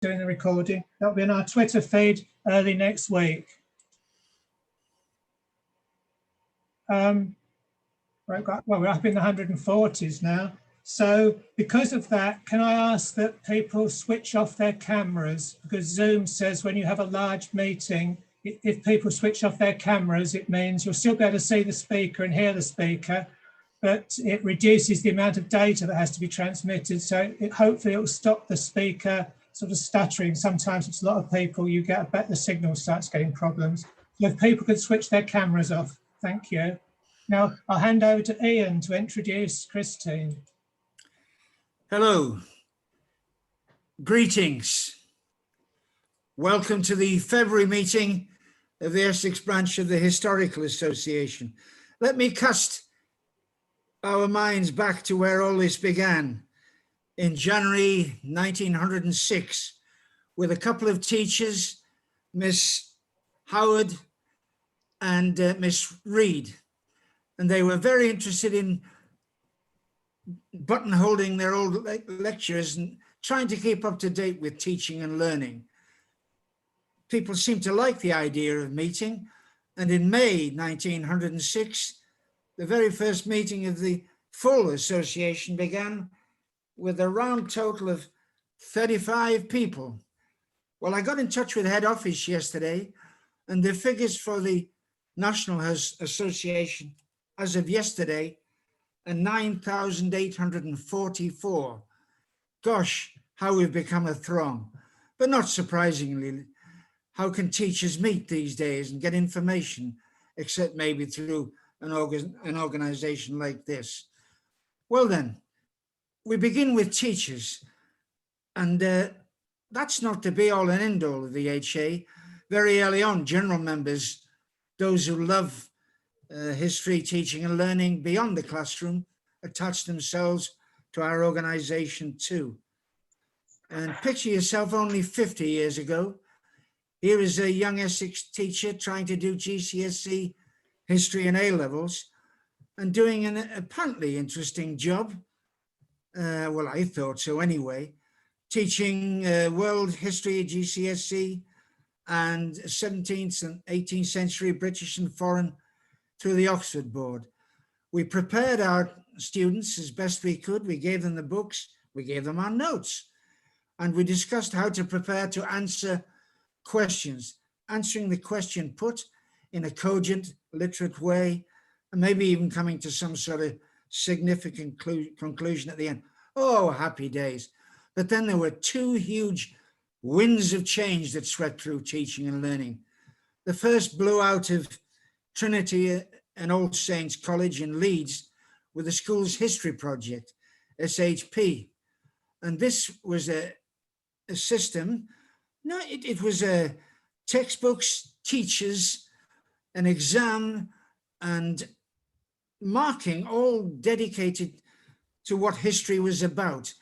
doing the recording. That'll be on our Twitter feed early next week. Right, well, we're up in the 140s now. So because of that, can I ask that people switch off their cameras? Because Zoom says when you have a large meeting, if people switch off their cameras, it means you'll still be able to see the speaker and hear the speaker, but it reduces the amount of data that has to be transmitted. So hopefully it will stop the speaker sort of stuttering. Sometimes it's a lot of people, you get the signal starts getting problems. So if people could switch their cameras off, thank you. Now I'll hand over to Ian to introduce Christine. Hello, greetings. Welcome to the February meeting of the Essex branch of the Historical Association. Let me cast our minds back to where all this began in January 1906 with a couple of teachers, Miss Howard and Miss Reed. And they were very interested in buttonholing their old lectures and trying to keep up to date with teaching and learning. People seemed to like the idea of meeting. And in May 1906, the very first meeting of the full association began with a round total of 35 people. Well, I got in touch with head office yesterday, and the figures for the National Association as of yesterday are 9,844. Gosh, how we've become a throng. But not surprisingly, how can teachers meet these days and get information, except maybe through an organization like this? Well then, we begin with teachers, and that's not the be all and end all of the HA. Very early on, general members, those who love history, teaching and learning beyond the classroom, attach themselves to our organization too. And picture yourself only 50 years ago. Here is a young Essex teacher trying to do GCSE history and A-levels and doing an apparently interesting job. Well, I thought so anyway, teaching world history, GCSE, and 17th and 18th century British and foreign through the Oxford board. We prepared our students as best we could. We gave them the books, we gave them our notes, and we discussed how to prepare to answer questions, answering the question put in a cogent, literate way, and maybe even coming to some sort of significant conclusion at the end. Oh, happy days. But then there were two huge winds of change that swept through teaching and learning. The first blew out of Trinity and All Saints College in Leeds with the school's history project, SHP. And this was a system, no, it was textbooks, teachers, an exam, and marking, all dedicated to what history was about.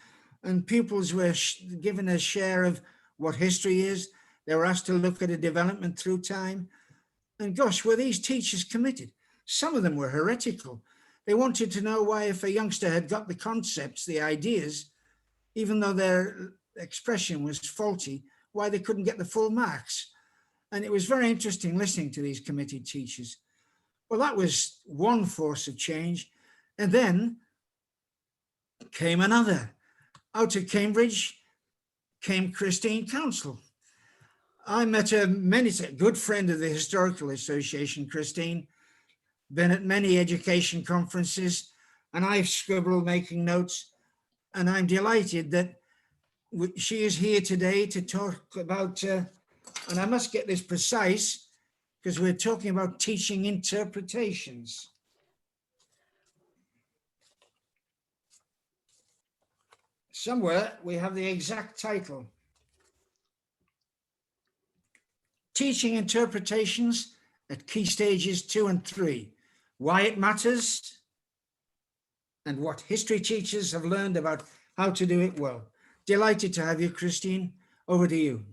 And pupils were given a share of what history is. They were asked to look at a development through time. And gosh, were these teachers committed? Some of them were heretical. They wanted to know why, if a youngster had got the concepts, the ideas, even though their expression was faulty, why they couldn't get the full marks. And it was very interesting listening to these committed teachers. Well, that was one force of change. And then came another. Out of Cambridge came Christine Counsell. I met her a good friend of the Historical Association, Christine, been at many education conferences, and I've scribbled making notes, and I'm delighted that she is here today to talk about, and I must get this precise, because we're talking about teaching interpretations. Somewhere we have the exact title. Teaching interpretations at key stages 2 and 3. Why it matters and what history teachers have learned about how to do it well. Delighted to have you, Christine. Over to you.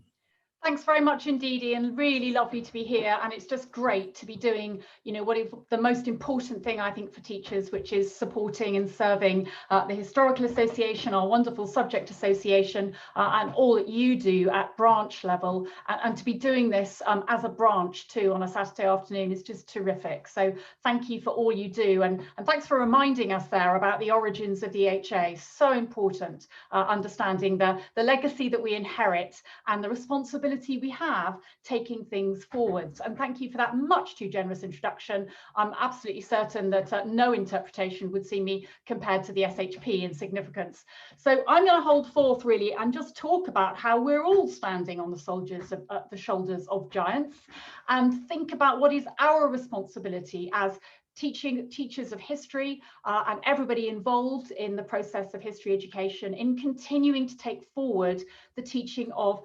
Thanks very much indeed, Ian. Really lovely to be here, and it's just great to be doing, what is the most important thing I think for teachers, which is supporting and serving the Historical Association, our wonderful subject association, and all that you do at branch level, and to be doing this as a branch too on a Saturday afternoon is just terrific. So thank you for all you do, and thanks for reminding us there about the origins of the HA. So important, understanding the legacy that we inherit and the responsibility we have taking things forwards. And thank you for that much too generous introduction. I'm absolutely certain that no interpretation would see me compared to the SHP in significance. So I'm going to hold forth really and just talk about how we're all standing on the shoulders of giants, and think about what is our responsibility as teachers of history and everybody involved in the process of history education in continuing to take forward the teaching of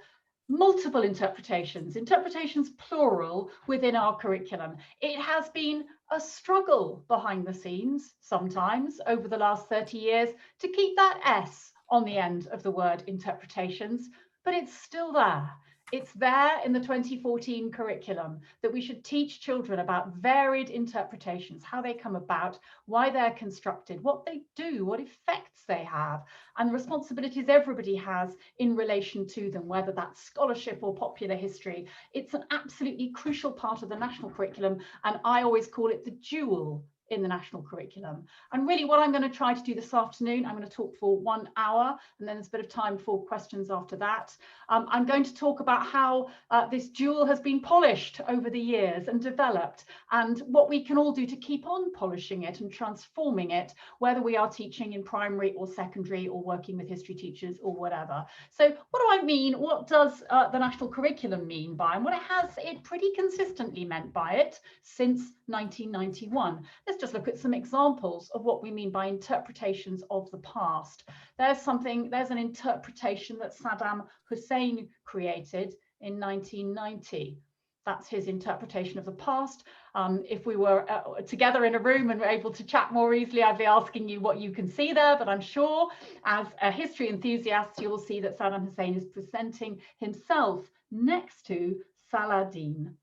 multiple interpretations plural within our curriculum. It has been a struggle behind the scenes sometimes over the last 30 years to keep that S on the end of the word interpretations, but it's still there. It's there in the 2014 curriculum that we should teach children about varied interpretations, how they come about, why they're constructed, what they do, what effects they have, and the responsibilities everybody has in relation to them, whether that's scholarship or popular history. It's an absolutely crucial part of the national curriculum, and I always call it the jewel in the national curriculum. And really what I'm going to try to do this afternoon, I'm going to talk for 1 hour, and then there's a bit of time for questions after that. I'm going to talk about how this jewel has been polished over the years and developed, and what we can all do to keep on polishing it and transforming it, whether we are teaching in primary or secondary or working with history teachers or whatever. So what do I mean? What does the national curriculum mean by, and what has it pretty consistently meant by it since 1991? Let's just look at some examples of what we mean by interpretations of the past. There's an interpretation that Saddam Hussein created in 1990. That's his interpretation of the past. If we were together in a room and were able to chat more easily, I'd be asking you what you can see there, but I'm sure as a history enthusiast, you will see that Saddam Hussein is presenting himself next to Saladin.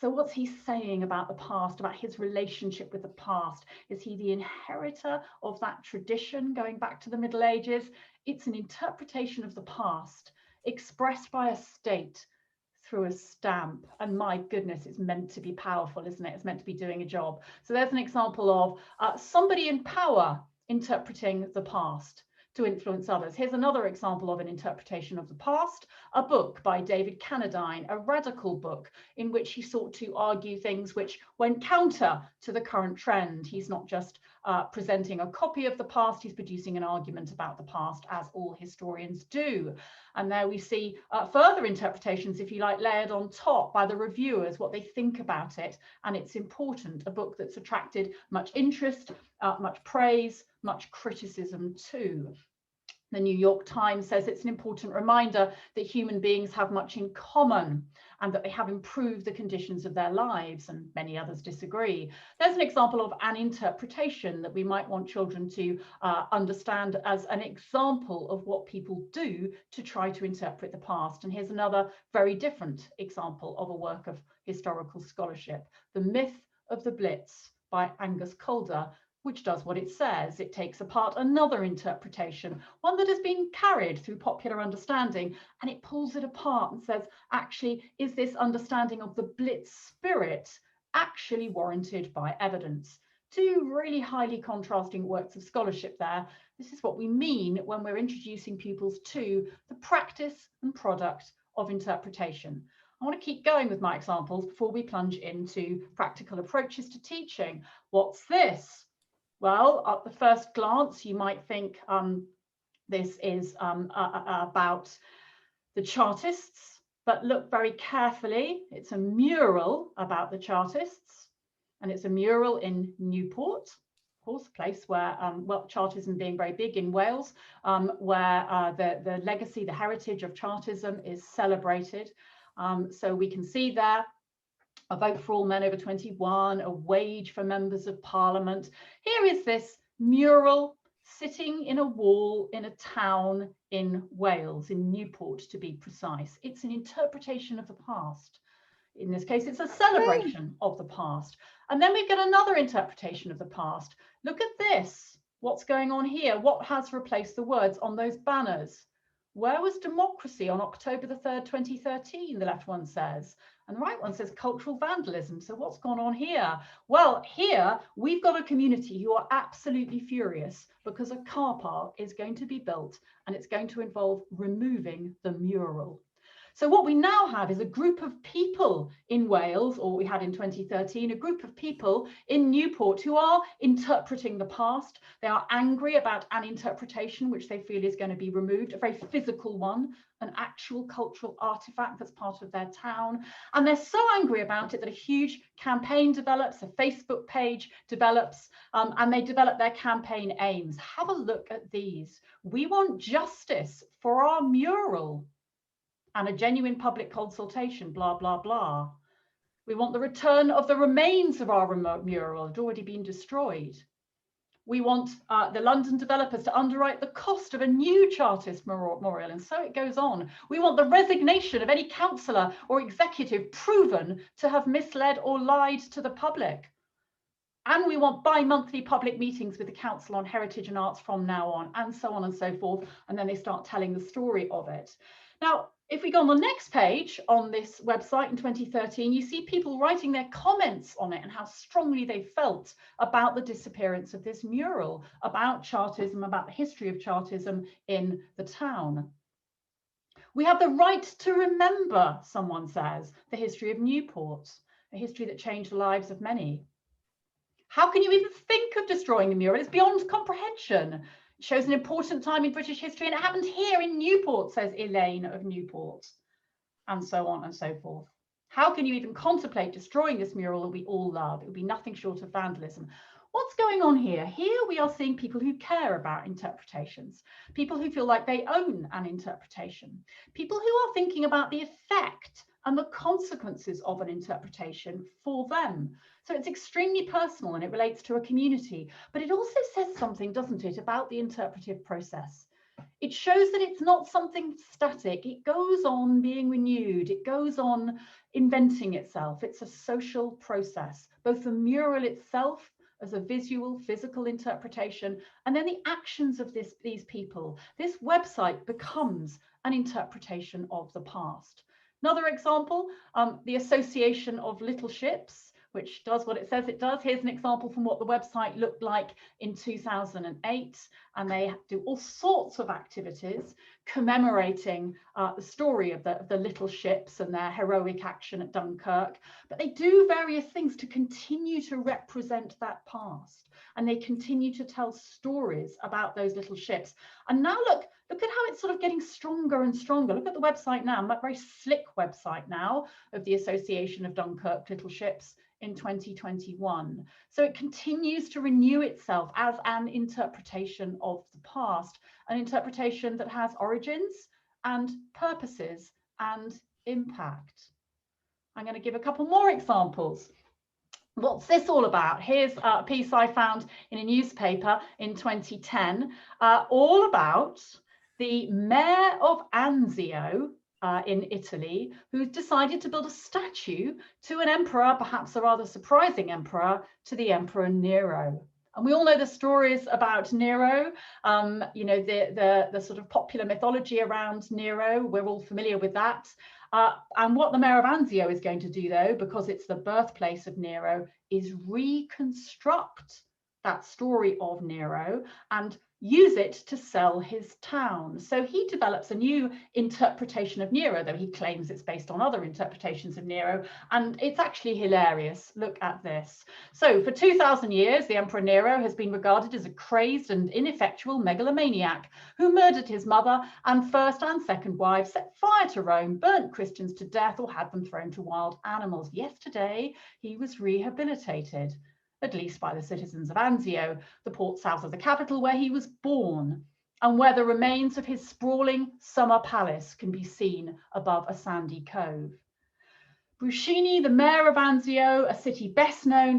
So what's he saying about the past, about his relationship with the past? Is he the inheritor of that tradition going back to the Middle Ages? It's an interpretation of the past expressed by a state through a stamp. And my goodness, it's meant to be powerful, isn't it? It's meant to be doing a job. So there's an example of somebody in power interpreting the past to influence others. Here's another example of an interpretation of the past, a book by David Cannadine, a radical book in which he sought to argue things which went counter to the current trend. He's not just presenting a copy of the past, he's producing an argument about the past, as all historians do. And there we see further interpretations, if you like, layered on top by the reviewers, what they think about it. And it's important, a book that's attracted much interest, much praise, much criticism too. The New York Times says it's an important reminder that human beings have much in common and that they have improved the conditions of their lives, and many others disagree. There's an example of an interpretation that we might want children to understand as an example of what people do to try to interpret the past. And here's another very different example of a work of historical scholarship, The Myth of the Blitz by Angus Calder, which does what it says. It takes apart another interpretation, one that has been carried through popular understanding, and it pulls it apart and says, actually, is this understanding of the Blitz spirit actually warranted by evidence? Two really highly contrasting works of scholarship there. This is what we mean when we're introducing pupils to the practice and product of interpretation. I want to keep going with my examples before we plunge into practical approaches to teaching. What's this? Well, at the first glance, you might think this is about the Chartists, but look very carefully. It's a mural about the Chartists, and it's a mural in Newport, of course, a place where, well, Chartism being very big in Wales, where the legacy, the heritage of Chartism is celebrated. So we can see there, a vote for all men over 21, a wage for members of parliament. Here is this mural sitting in a wall in a town in Wales, in Newport to be precise. It's an interpretation of the past. In this case, it's a celebration of the past. And then we get another interpretation of the past. Look at this. What's going on here? What has replaced the words on those banners? Where was democracy on October the 3rd, 2013, the left one says. And the right one says cultural vandalism. So what's gone on here? Well, here we've got a community who are absolutely furious because a car park is going to be built and it's going to involve removing the mural. So what we now have is a group of people in Wales, or we had in 2013, a group of people in Newport who are interpreting the past. They are angry about an interpretation which they feel is going to be removed, a very physical one, an actual cultural artifact that's part of their town. And they're so angry about it that a huge campaign develops, a Facebook page develops, and they develop their campaign aims. Have a look at these. We want justice for our mural and a genuine public consultation, blah, blah, blah. We want the return of the remains of our remote mural. It had already been destroyed. We want the London developers to underwrite the cost of a new Chartist memorial, and so it goes on. We want the resignation of any councillor or executive proven to have misled or lied to the public. And we want bi-monthly public meetings with the Council on Heritage and Arts from now on, and so on and so forth. And then they start telling the story of it. Now, if we go on the next page on this website in 2013, you see people writing their comments on it and how strongly they felt about the disappearance of this mural, about Chartism, about the history of Chartism in the town. We have the right to remember, someone says, the history of Newport, a history that changed the lives of many. How can you even think of destroying the mural? It's beyond comprehension. It shows an important time in British history, and it happened here in Newport, says Elaine of Newport, and so on and so forth. How can you even contemplate destroying this mural that we all love? It would be nothing short of vandalism. What's going on here? Here we are seeing people who care about interpretations, people who feel like they own an interpretation, people who are thinking about the effect and the consequences of an interpretation for them. So it's extremely personal and it relates to a community, but it also says something, doesn't it, about the interpretive process. It shows that it's not something static. It goes on being renewed. It goes on inventing itself. It's a social process, both the mural itself as a visual, physical interpretation, and then the actions of these people. This website becomes an interpretation of the past. Another example, the Association of Little Ships, which does what it says it does. Here's an example from what the website looked like in 2008. And they do all sorts of activities commemorating the story of the little ships and their heroic action at Dunkirk. But they do various things to continue to represent that past. And they continue to tell stories about those little ships. And now look at how it's sort of getting stronger and stronger. Look at the website now, a very slick website now of the Association of Dunkirk Little Ships in 2021. So it continues to renew itself as an interpretation of the past, an interpretation that has origins and purposes and impact. I'm going to give a couple more examples. What's this all about? Here's a piece I found in a newspaper in 2010, all about the mayor of Anzio in Italy, who decided to build a statue to an emperor, perhaps a rather surprising emperor, to the Emperor Nero. And we all know the stories about Nero, you know, the sort of popular mythology around Nero. We're all familiar with that. And what the mayor of Anzio is going to do, though, because it's the birthplace of Nero, is reconstruct that story of Nero and use it to sell his town. So he develops a new interpretation of Nero, though he claims it's based on other interpretations of Nero, and it's actually hilarious. Look at this. So for 2,000 years, the Emperor Nero has been regarded as a crazed and ineffectual megalomaniac who murdered his mother and first and second wives, set fire to Rome, burnt Christians to death, or had them thrown to wild animals. Yesterday, he was rehabilitated, at least by the citizens of Anzio, the port south of the capital where he was born, and where the remains of his sprawling summer palace can be seen above a sandy cove. Bruscini, the mayor of Anzio, a city best known,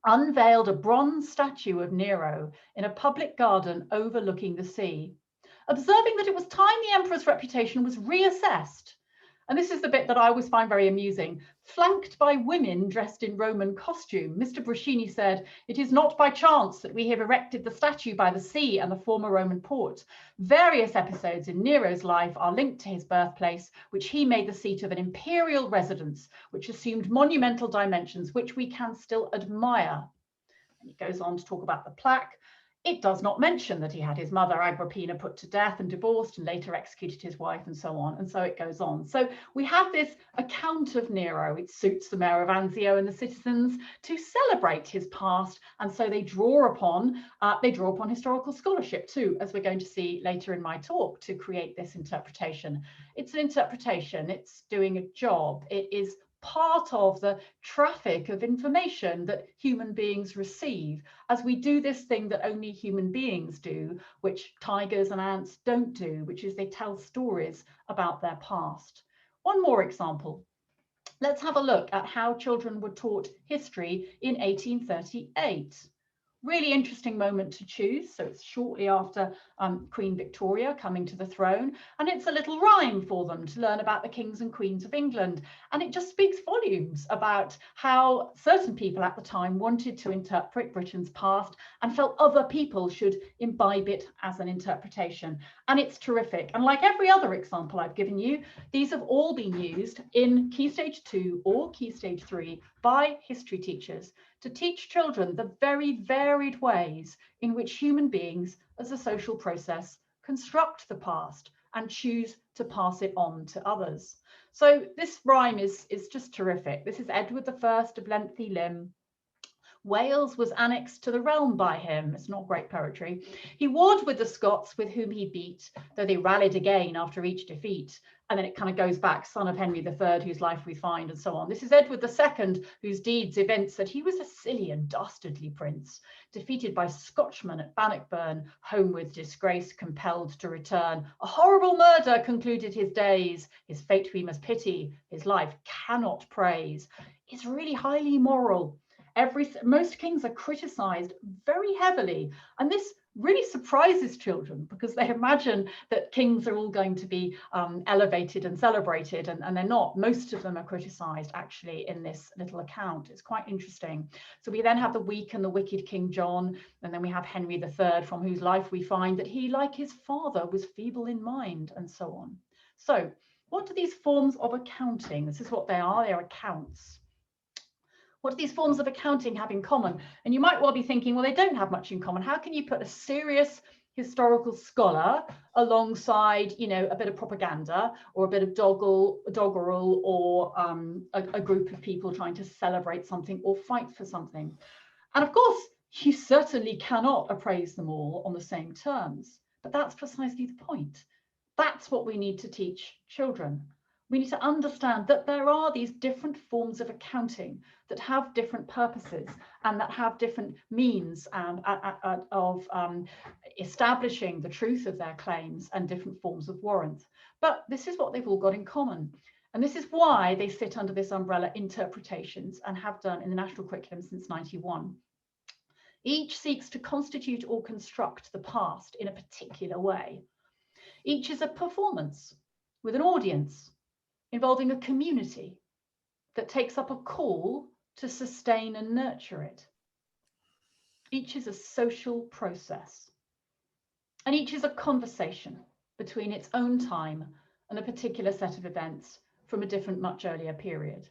unveiled a bronze statue of Nero in a public garden overlooking the sea, observing that it was time the emperor's reputation was reassessed. And this is the bit that I always find very amusing. Flanked by women dressed in Roman costume, Mr. Bruscini said, "It is not by chance that we have erected the statue by the sea and the former Roman port. Various episodes in Nero's life are linked to his birthplace, which he made the seat of an imperial residence, which assumed monumental dimensions, which we can still admire." And he goes on to talk about the plaque. It does not mention that he had his mother Agrippina put to death and divorced and later executed his wife and so on. And so it goes on. So we have this account of Nero. It suits the mayor of Anzio and the citizens to celebrate his past. And so they draw upon historical scholarship too, as we're going to see later in my talk, to create this interpretation. It's an interpretation. It's doing a job. It is part of the traffic of information that human beings receive as we do this thing that only human beings do, which tigers and ants don't do, which is they tell stories about their past. One more example. Let's have a look at how children were taught history in 1838. Really interesting moment to choose. So it's shortly after Queen Victoria coming to the throne, and it's a little rhyme for them to learn about the kings and queens of England. And it just speaks volumes about how certain people at the time wanted to interpret Britain's past and felt other people should imbibe it as an interpretation. And it's terrific. And like every other example I've given you, these have all been used in Key Stage 2 or Key Stage 3 by history teachers to teach children the very varied ways in which human beings as a social process construct the past and choose to pass it on to others. So this rhyme is just terrific. This is Edward I of lengthy limb. Wales was annexed to the realm by him. It's not great poetry. He warred with the Scots with whom he beat, though they rallied again after each defeat. And then it kind of goes back, son of Henry III, whose life we find, and so on. This is Edward II, whose deeds evince that he was a silly and dastardly prince, defeated by Scotchmen at Bannockburn, home with disgrace, compelled to return. A horrible murder concluded his days. His fate we must pity, his life cannot praise. It's really highly moral. Most kings are criticized very heavily, and this really surprises children because they imagine that kings are all going to be elevated and celebrated, and they're not. Most of them are criticized actually in this little account. It's quite interesting. So we then have the weak and the wicked King John, and then we have Henry III, from whose life we find that he, like his father, was feeble in mind, and so on. So what do these forms of accounting, this is what they are, they're accounts. What do these forms of accounting have in common? And you might well be thinking, well, they don't have much in common. How can you put a serious historical scholar alongside, you know, a bit of propaganda or a bit of doggerel or a group of people trying to celebrate something or fight for something? And of course, you certainly cannot appraise them all on the same terms. But that's precisely the point. That's what we need to teach children. We need to understand that there are these different forms of accounting that have different purposes and that have different means of establishing the truth of their claims and different forms of warrants. But this is what they've all got in common. And this is why they sit under this umbrella interpretations and have done in the national curriculum since '91. Each seeks to constitute or construct the past in a particular way. Each is a performance with an audience, involving a community that takes up a call to sustain and nurture it. Each is a social process, and each is a conversation between its own time and a particular set of events from a different, much earlier period.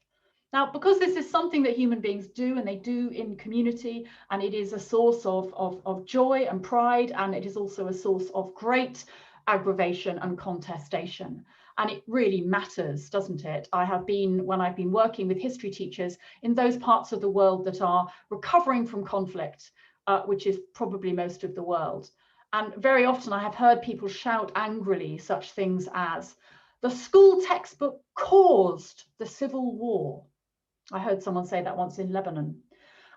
Now, because this is something that human beings do, and they do in community, and it is a source of joy and pride, and it is also a source of great aggravation and contestation. And it really matters, doesn't it? When I've been working with history teachers in those parts of the world that are recovering from conflict, which is probably most of the world. And very often I have heard people shout angrily such things as, the school textbook caused the civil war. I heard someone say that once in Lebanon.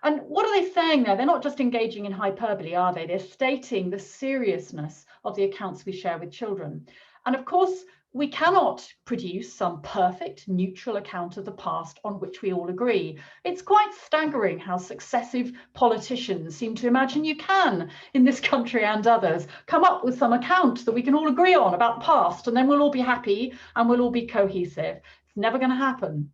And what are they saying there? They're not just engaging in hyperbole, are they? They're stating the seriousness of the accounts we share with children. And of course, We cannot produce some perfect neutral account of the past on which we all agree. It's quite staggering how successive politicians seem to imagine you can, in this country and others, come up with some account that we can all agree on about the past, and then we'll all be happy and we'll all be cohesive. It's never going to happen.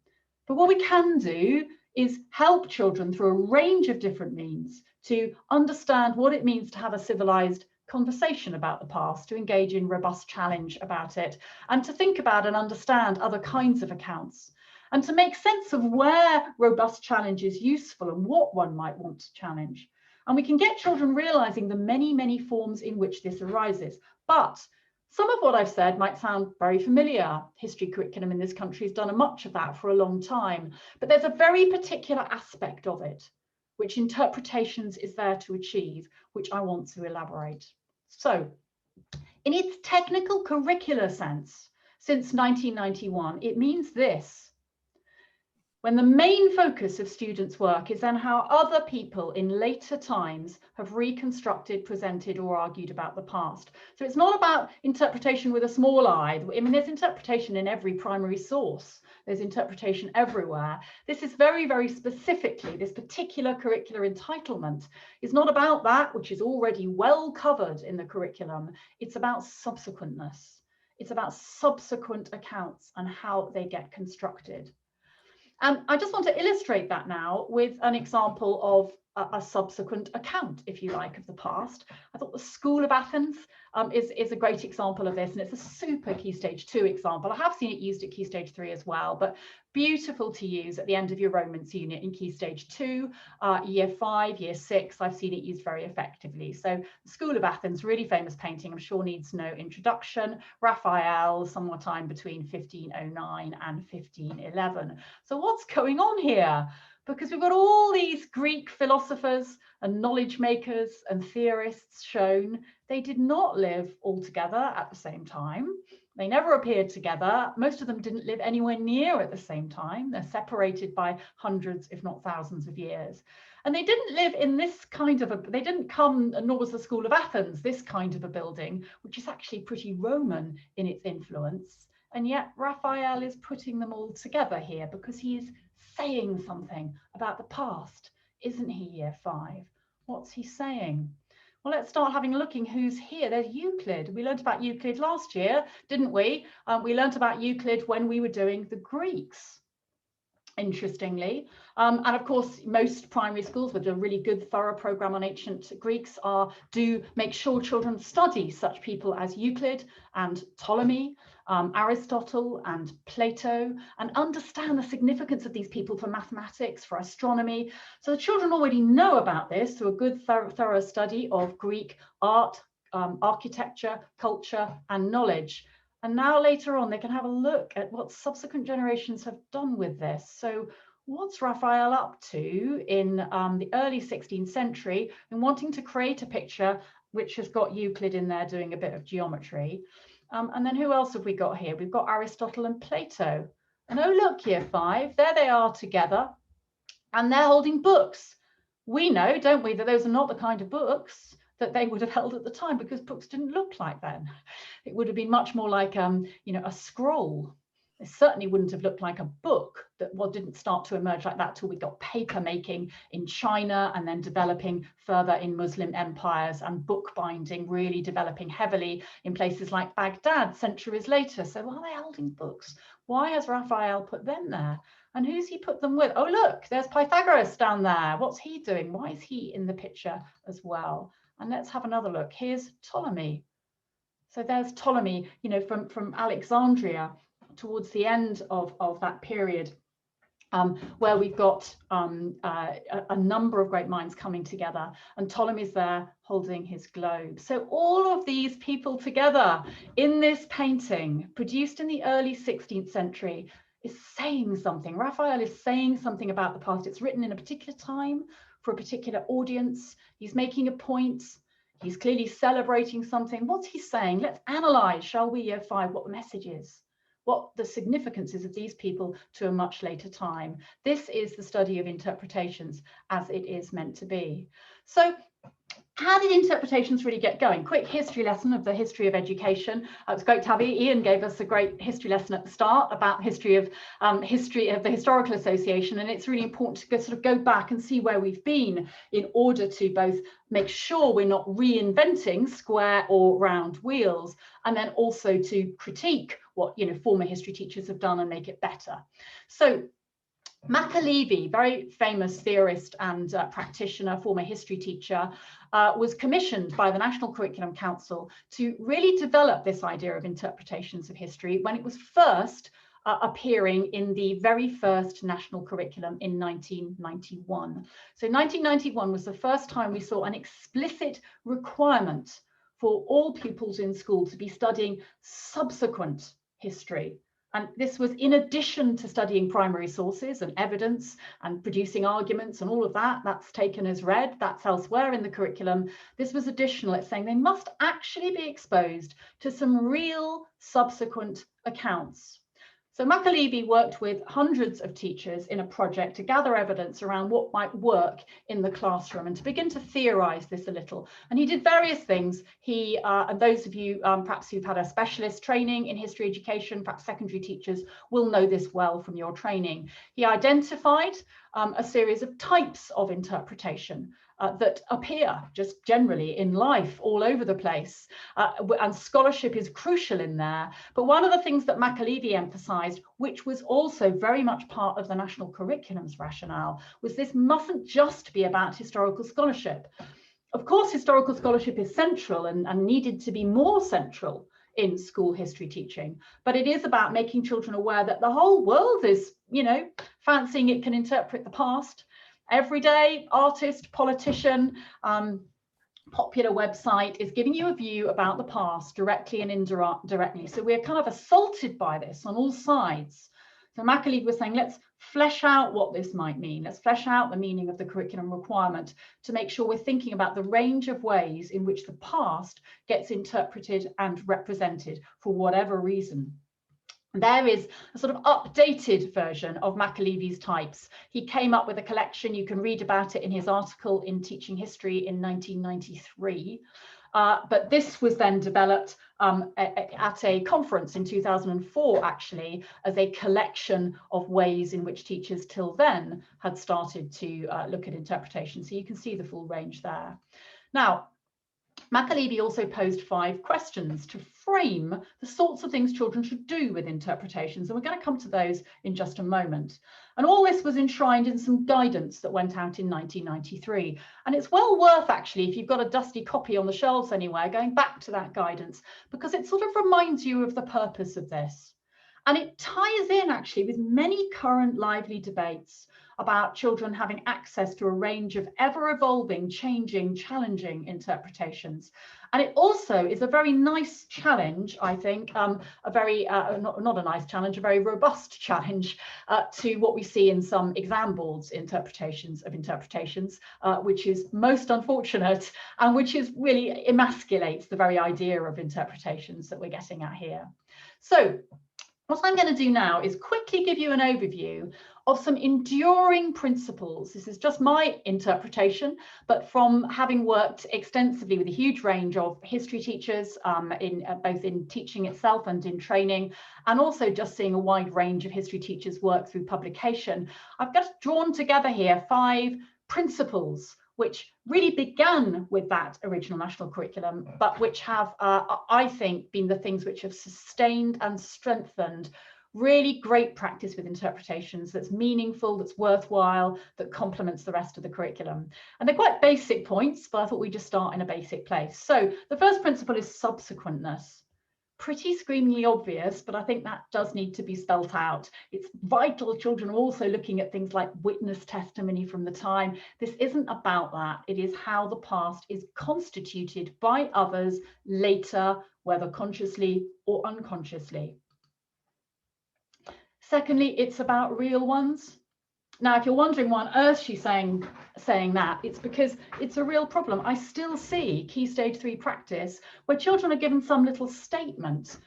But what we can do is help children through a range of different means to understand what it means to have a civilized conversation about the past, to engage in robust challenge about it, and to think about and understand other kinds of accounts, and to make sense of where robust challenge is useful and what one might want to challenge. And we can get children realizing the many, many forms in which this arises. But some of what I've said might sound very familiar. History curriculum in this country has done much of that for a long time, but there's a very particular aspect of it which interpretations is there to achieve, which I want to elaborate. So, in its technical curricular sense, since 1991, it means this. When the main focus of students' work is then how other people in later times have reconstructed, presented, or argued about the past. So it's not about interpretation with a small I. I mean, there's interpretation in every primary source. There's interpretation everywhere. This is very, very specifically, this particular curricular entitlement is not about that which is already well covered in the curriculum. It's about subsequentness. It's about subsequent accounts and how they get constructed. And I just want to illustrate that now with an example of a subsequent account, if you like, of the past. I thought the School of Athens is a great example of this, and it's a super Key Stage 2 example. I have seen it used at Key Stage 3 as well, but beautiful to use at the end of your Romance unit in Key Stage 2, Year 5, Year 6. I've seen it used very effectively. So the School of Athens, really famous painting, I'm sure needs no introduction. Raphael, sometime between 1509 and 1511. So what's going on here? Because we've got all these Greek philosophers and knowledge makers and theorists shown. They did not live all together at the same time. They never appeared together. Most of them didn't live anywhere near at the same time. They're separated by hundreds, if not thousands of years. And they didn't live in this kind of they didn't come, nor was the School of Athens, this kind of a building, which is actually pretty Roman in its influence. And yet Raphael is putting them all together here because he is saying something about the past, isn't he, Year 5? What's he saying? Well, let's start having a look in who's here. There's Euclid. We learned about Euclid last year, didn't we? We learned about Euclid when we were doing the Greeks, interestingly. And of course, most primary schools with a really good, thorough program on ancient Greeks do make sure children study such people as Euclid and Ptolemy, Aristotle and Plato, and understand the significance of these people for mathematics, for astronomy. So the children already know about this through a good, thorough study of Greek art, architecture, culture, and knowledge. And now later on, they can have a look at what subsequent generations have done with this. So what's Raphael up to in the early 16th century in wanting to create a picture which has got Euclid in there doing a bit of geometry? And then who else have we got here? We've got Aristotle and Plato. And oh, look, Year 5, there they are together. And they're holding books. We know, don't we, that those are not the kind of books that they would have held at the time, because books didn't look like that. It would have been much more like, you know, a scroll. It certainly wouldn't have looked like a book that didn't start to emerge like that till we got paper making in China, and then developing further in Muslim empires, and book binding really developing heavily in places like Baghdad centuries later. So why are they holding books? Why has Raphael put them there? And who's he put them with? Oh, look, there's Pythagoras down there. What's he doing? Why is he in the picture as well? And let's have another look. Here's Ptolemy. So there's Ptolemy, you know, from Alexandria towards the end of that period, where we've got a number of great minds coming together, and Ptolemy's there holding his globe. So all of these people together in this painting produced in the early 16th century is saying something. Raphael is saying something about the past. It's written in a particular time for a particular audience. He's making a point. He's clearly celebrating something. What's he saying? Let's analyze, shall we, Year 5, what the message is, what the significance is of these people to a much later time. This is the study of interpretations as it is meant to be. So how did interpretations really get going? Quick history lesson of the history of education. It was great to have Ian gave us a great history lesson at the start about history of the Historical Association, and it's really important to sort of go back and see where we've been in order to both make sure we're not reinventing square or round wheels, and then also to critique what former history teachers have done and make it better. So Macaulay, very famous theorist and practitioner, former history teacher, was commissioned by the National Curriculum Council to really develop this idea of interpretations of history when it was first appearing in the very first national curriculum in 1991. So 1991 was the first time we saw an explicit requirement for all pupils in school to be studying subsequent history. And this was in addition to studying primary sources and evidence and producing arguments and all of that. That's taken as read, that's elsewhere in the curriculum. This was additional. It's saying they must actually be exposed to some real subsequent accounts. So Macaulay worked with hundreds of teachers in a project to gather evidence around what might work in the classroom and to begin to theorize this a little. And he did various things. He, and those of you perhaps who've had a specialist training in history education, perhaps secondary teachers, will know this well from your training. He identified a series of types of interpretation that appear just generally in life all over the place, and scholarship is crucial in there. But one of the things that Macaulay emphasized, which was also very much part of the national curriculum's rationale, was this mustn't just be about historical scholarship. Of course, historical scholarship is central and needed to be more central in school history teaching, but it is about making children aware that the whole world is, fancying it can interpret the past. Everyday artist, politician, popular website is giving you a view about the past directly and indirectly. So we're kind of assaulted by this on all sides. So Macaulay was saying, let's flesh out what this might mean. Let's flesh out the meaning of the curriculum requirement to make sure we're thinking about the range of ways in which the past gets interpreted and represented for whatever reason. There is a sort of updated version of Macaulay's types. He came up with a collection. You can read about it in his article in Teaching History in 1993. But this was then developed at a conference in 2004, actually, as a collection of ways in which teachers till then had started to look at interpretation. So you can see the full range there. Now, Macaulay also posed 5 questions to frame the sorts of things children should do with interpretations, and we're going to come to those in just a moment. And all this was enshrined in some guidance that went out in 1993, and it's well worth, actually, if you've got a dusty copy on the shelves anywhere, going back to that guidance, because it sort of reminds you of the purpose of this. And it ties in, actually, with many current lively debates about children having access to a range of ever-evolving, changing, challenging interpretations. And it also is a very nice challenge, I think, a very, not a nice challenge, a very robust challenge to what we see in some exam boards interpretations of interpretations, which is most unfortunate and which is really emasculates the very idea of interpretations that we're getting at here. So what I'm going to do now is quickly give you an overview of some enduring principles. This is just my interpretation, but from having worked extensively with a huge range of history teachers, both in teaching itself and in training, and also just seeing a wide range of history teachers work through publication, I've just drawn together here 5 principles which really began with that original national curriculum, but which have, I think, been the things which have sustained and strengthened really great practice with interpretations that's meaningful, that's worthwhile, that complements the rest of the curriculum. And they're quite basic points, but I thought we'd just start in a basic place. So the first principle is subsequentness. Pretty screamingly obvious, but I think that does need to be spelt out. It's vital children are also looking at things like witness testimony from the time. This isn't about that. It is how the past is constituted by others later, whether consciously or unconsciously. Secondly, it's about real ones. Now, if you're wondering why on earth she's saying that, it's because it's a real problem. I still see Key Stage 3 practice where children are given some little statement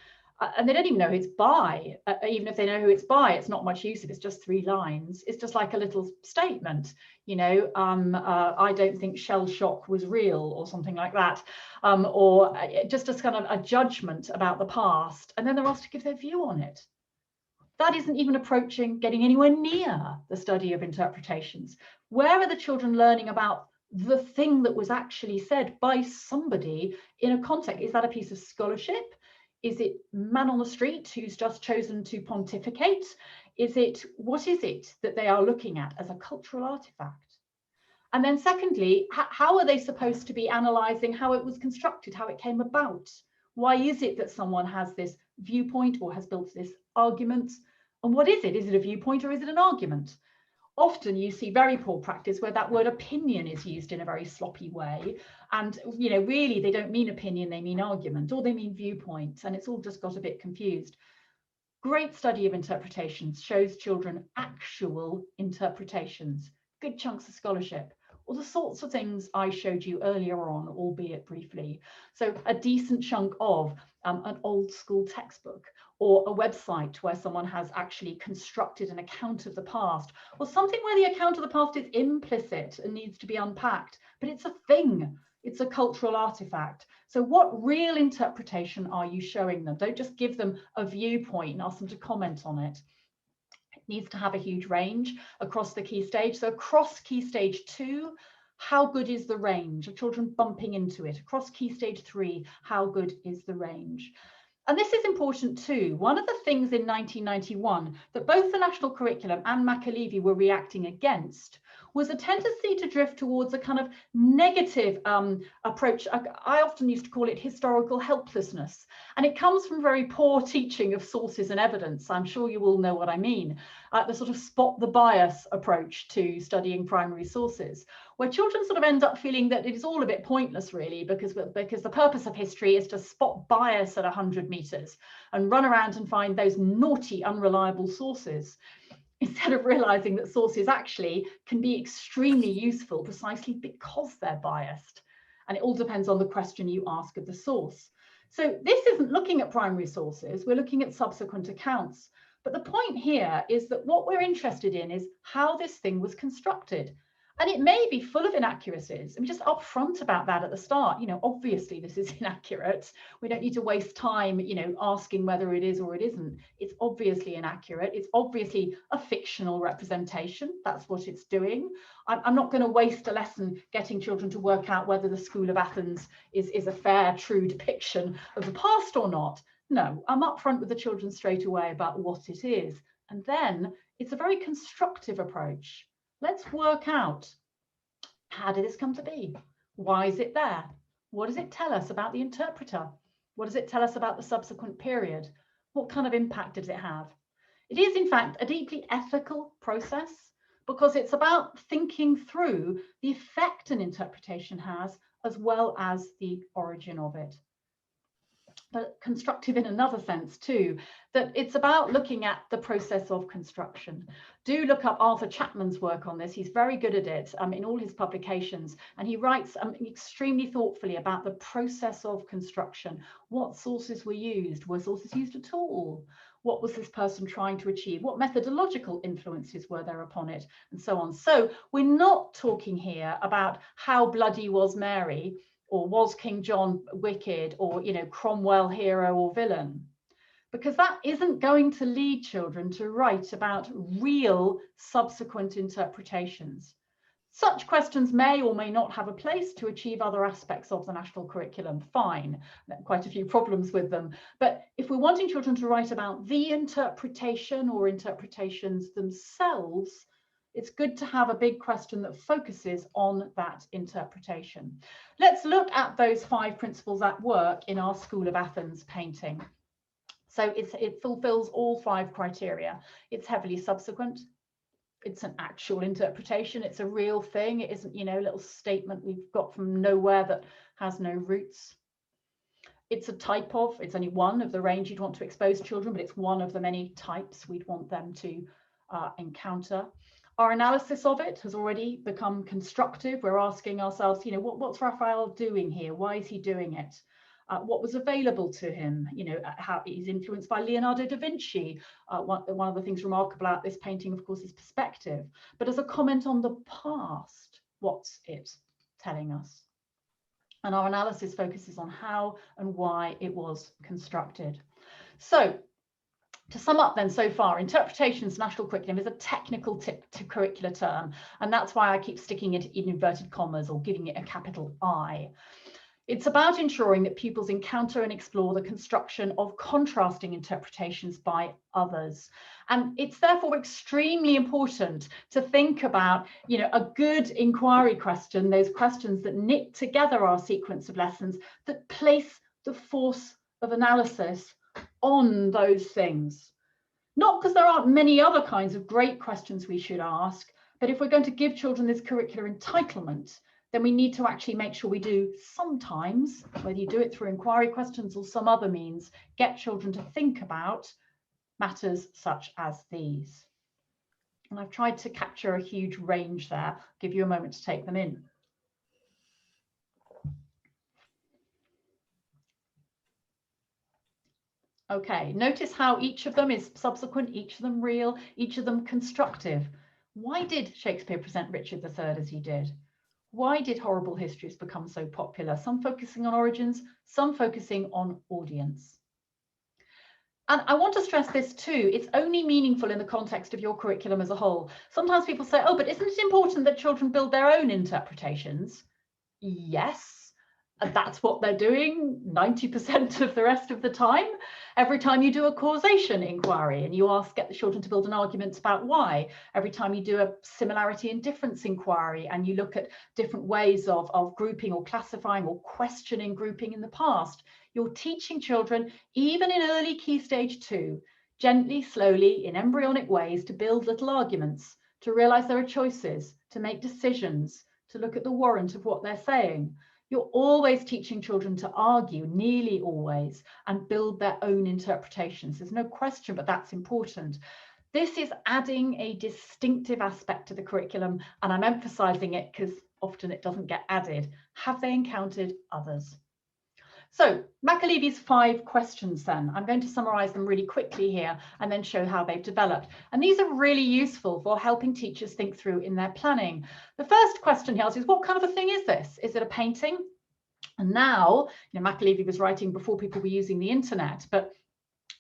And they don't even know who it's by. Even if they know who it's by, it's not much use if it's just 3 lines. It's just like a little statement, you know, I don't think shell shock was real, or something like that, or just as kind of a judgment about the past, and then they're asked to give their view on it. That isn't even approaching getting anywhere near the study of interpretations. Where are the children learning about the thing that was actually said by somebody in a context? Is that a piece of scholarship? Is it man on the street who's just chosen to pontificate? What is it that they are looking at as a cultural artifact? And then secondly, how are they supposed to be analysing how it was constructed, how it came about? Why is it that someone has this viewpoint or has built this argument? And what is it? Is it a viewpoint or is it an argument? Often you see very poor practice where that word opinion is used in a very sloppy way. And, you know, really they don't mean opinion, they mean argument, or they mean viewpoint. And it's all just got a bit confused. Great study of interpretations shows children actual interpretations, good chunks of scholarship, or the sorts of things I showed you earlier on, albeit briefly. So a decent chunk of an old school textbook, or a website where someone has actually constructed an account of the past, or something where the account of the past is implicit and needs to be unpacked, but it's a thing, it's a cultural artifact. So what real interpretation are you showing them? Don't just give them a viewpoint and ask them to comment on it. It needs to have a huge range across the key stage. So across key stage 2, how good is the range? Are children bumping into it? Across key stage 3, how good is the range? And this is important too. One of the things in 1991 that both the national curriculum and McAlevey were reacting against was a tendency to drift towards a kind of negative approach. I often used to call it historical helplessness. And it comes from very poor teaching of sources and evidence. I'm sure you all know what I mean. The sort of spot the bias approach to studying primary sources, where children sort of end up feeling that it is all a bit pointless really, because the purpose of history is to spot bias at 100 meters and run around and find those naughty, unreliable sources, instead of realizing that sources actually can be extremely useful precisely because they're biased. And it all depends on the question you ask of the source. So this isn't looking at primary sources, we're looking at subsequent accounts. But the point here is that what we're interested in is how this thing was constructed. And it may be full of inaccuracies. I'm just upfront about that at the start. You know, obviously this is inaccurate. We don't need to waste time, you know, asking whether it is or it isn't. It's obviously inaccurate. It's obviously a fictional representation. That's what it's doing. I'm not going to waste a lesson getting children to work out whether the School of Athens is a fair, true depiction of the past or not. No, I'm upfront with the children straight away about what it is. And then it's a very constructive approach. Let's work out, how did this come to be? Why is it there? What does it tell us about the interpreter? What does it tell us about the subsequent period? What kind of impact did it have? It is, in fact, a deeply ethical process, because it's about thinking through the effect an interpretation has, as well as the origin of it. But constructive in another sense too, that it's about looking at the process of construction. Do look up Arthur Chapman's work on this. He's very good at it in all his publications, and he writes extremely thoughtfully about the process of construction. What sources were used? Were sources used at all? What was this person trying to achieve? What methodological influences were there upon it? And so on. So we're not talking here about how bloody was Mary, or was King John wicked, or, you know, Cromwell hero or villain, because that isn't going to lead children to write about real subsequent interpretations. Such questions may or may not have a place to achieve other aspects of the national curriculum. Fine, there are quite a few problems with them. But if we're wanting children to write about the interpretation or interpretations themselves, it's good to have a big question that focuses on that interpretation. Let's look at those 5 principles at work in our School of Athens painting. So it fulfills all 5 criteria. It's heavily subsequent. It's an actual interpretation. It's a real thing. It isn't, you know, a little statement we've got from nowhere that has no roots. It's a type of, it's only one of the range you'd want to expose children, but it's one of the many types we'd want them to encounter. Our analysis of it has already become constructive. We're asking ourselves, you know, what's Raphael doing here? Why is he doing it? what was available to him, you know, how he's influenced by Leonardo da Vinci. One of the things remarkable about this painting, of course, is perspective. But as a comment on the past, what's it telling us? And our analysis focuses on how and why it was constructed. So, to sum up then so far, interpretations national curriculum is a technical curricular term, and that's why I keep sticking it in inverted commas or giving it a capital I. It's about ensuring that pupils encounter and explore the construction of contrasting interpretations by others. And it's therefore extremely important to think about, you know, a good inquiry question, those questions that knit together our sequence of lessons, that place the force of analysis on those things. Not because there aren't many other kinds of great questions we should ask, but if we're going to give children this curricular entitlement, then we need to actually make sure we do sometimes, whether you do it through inquiry questions or some other means, get children to think about matters such as these. And I've tried to capture a huge range there. I'll give you a moment to take them in. Okay, notice how each of them is subsequent, each of them real, each of them constructive. Why did Shakespeare present Richard III as he did? Why did horrible histories become so popular? Some focusing on origins, some focusing on audience. And I want to stress this too, it's only meaningful in the context of your curriculum as a whole. Sometimes people say, oh, but isn't it important that children build their own interpretations? Yes. That's what they're doing 90% of the rest of the time. Every time you do a causation inquiry and you get the children to build an argument about why, every time you do a similarity and difference inquiry and you look at different ways of grouping or classifying or questioning grouping in the past, you're teaching children, even in early key stage 2, gently, slowly, in embryonic ways, to build little arguments, to realize there are choices, to make decisions, to look at the warrant of what they're saying. You're always teaching children to argue, nearly always, and build their own interpretations. There's no question, but that's important. This is adding a distinctive aspect to the curriculum, and I'm emphasizing it because often it doesn't get added. Have they encountered others? So Macaulife's 5 questions then. I'm going to summarize them really quickly here and then show how they've developed. And these are really useful for helping teachers think through in their planning. The first question he asks is, what kind of a thing is this? Is it a painting? And now, you know, Macaulay was writing before people were using the internet, but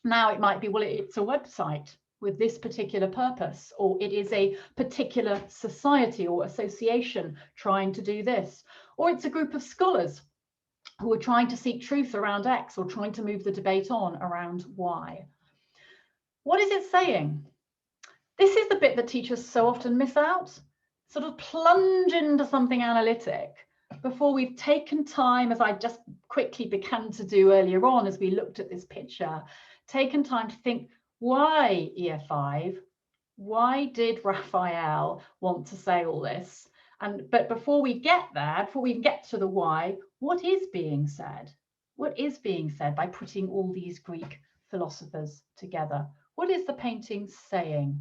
now it might be, well, it's a website with this particular purpose, or it is a particular society or association trying to do this, or it's a group of scholars who are trying to seek truth around X or trying to move the debate on around Y. What is it saying? This is the bit that teachers so often miss out. Sort of plunge into something analytic before we've taken time, as I just quickly began to do earlier on as we looked at this picture, taken time to think, why EF5? Why did Raphael want to say all this? But before we get there, before we get to the why, what is being said? What is being said by putting all these Greek philosophers together? What is the painting saying?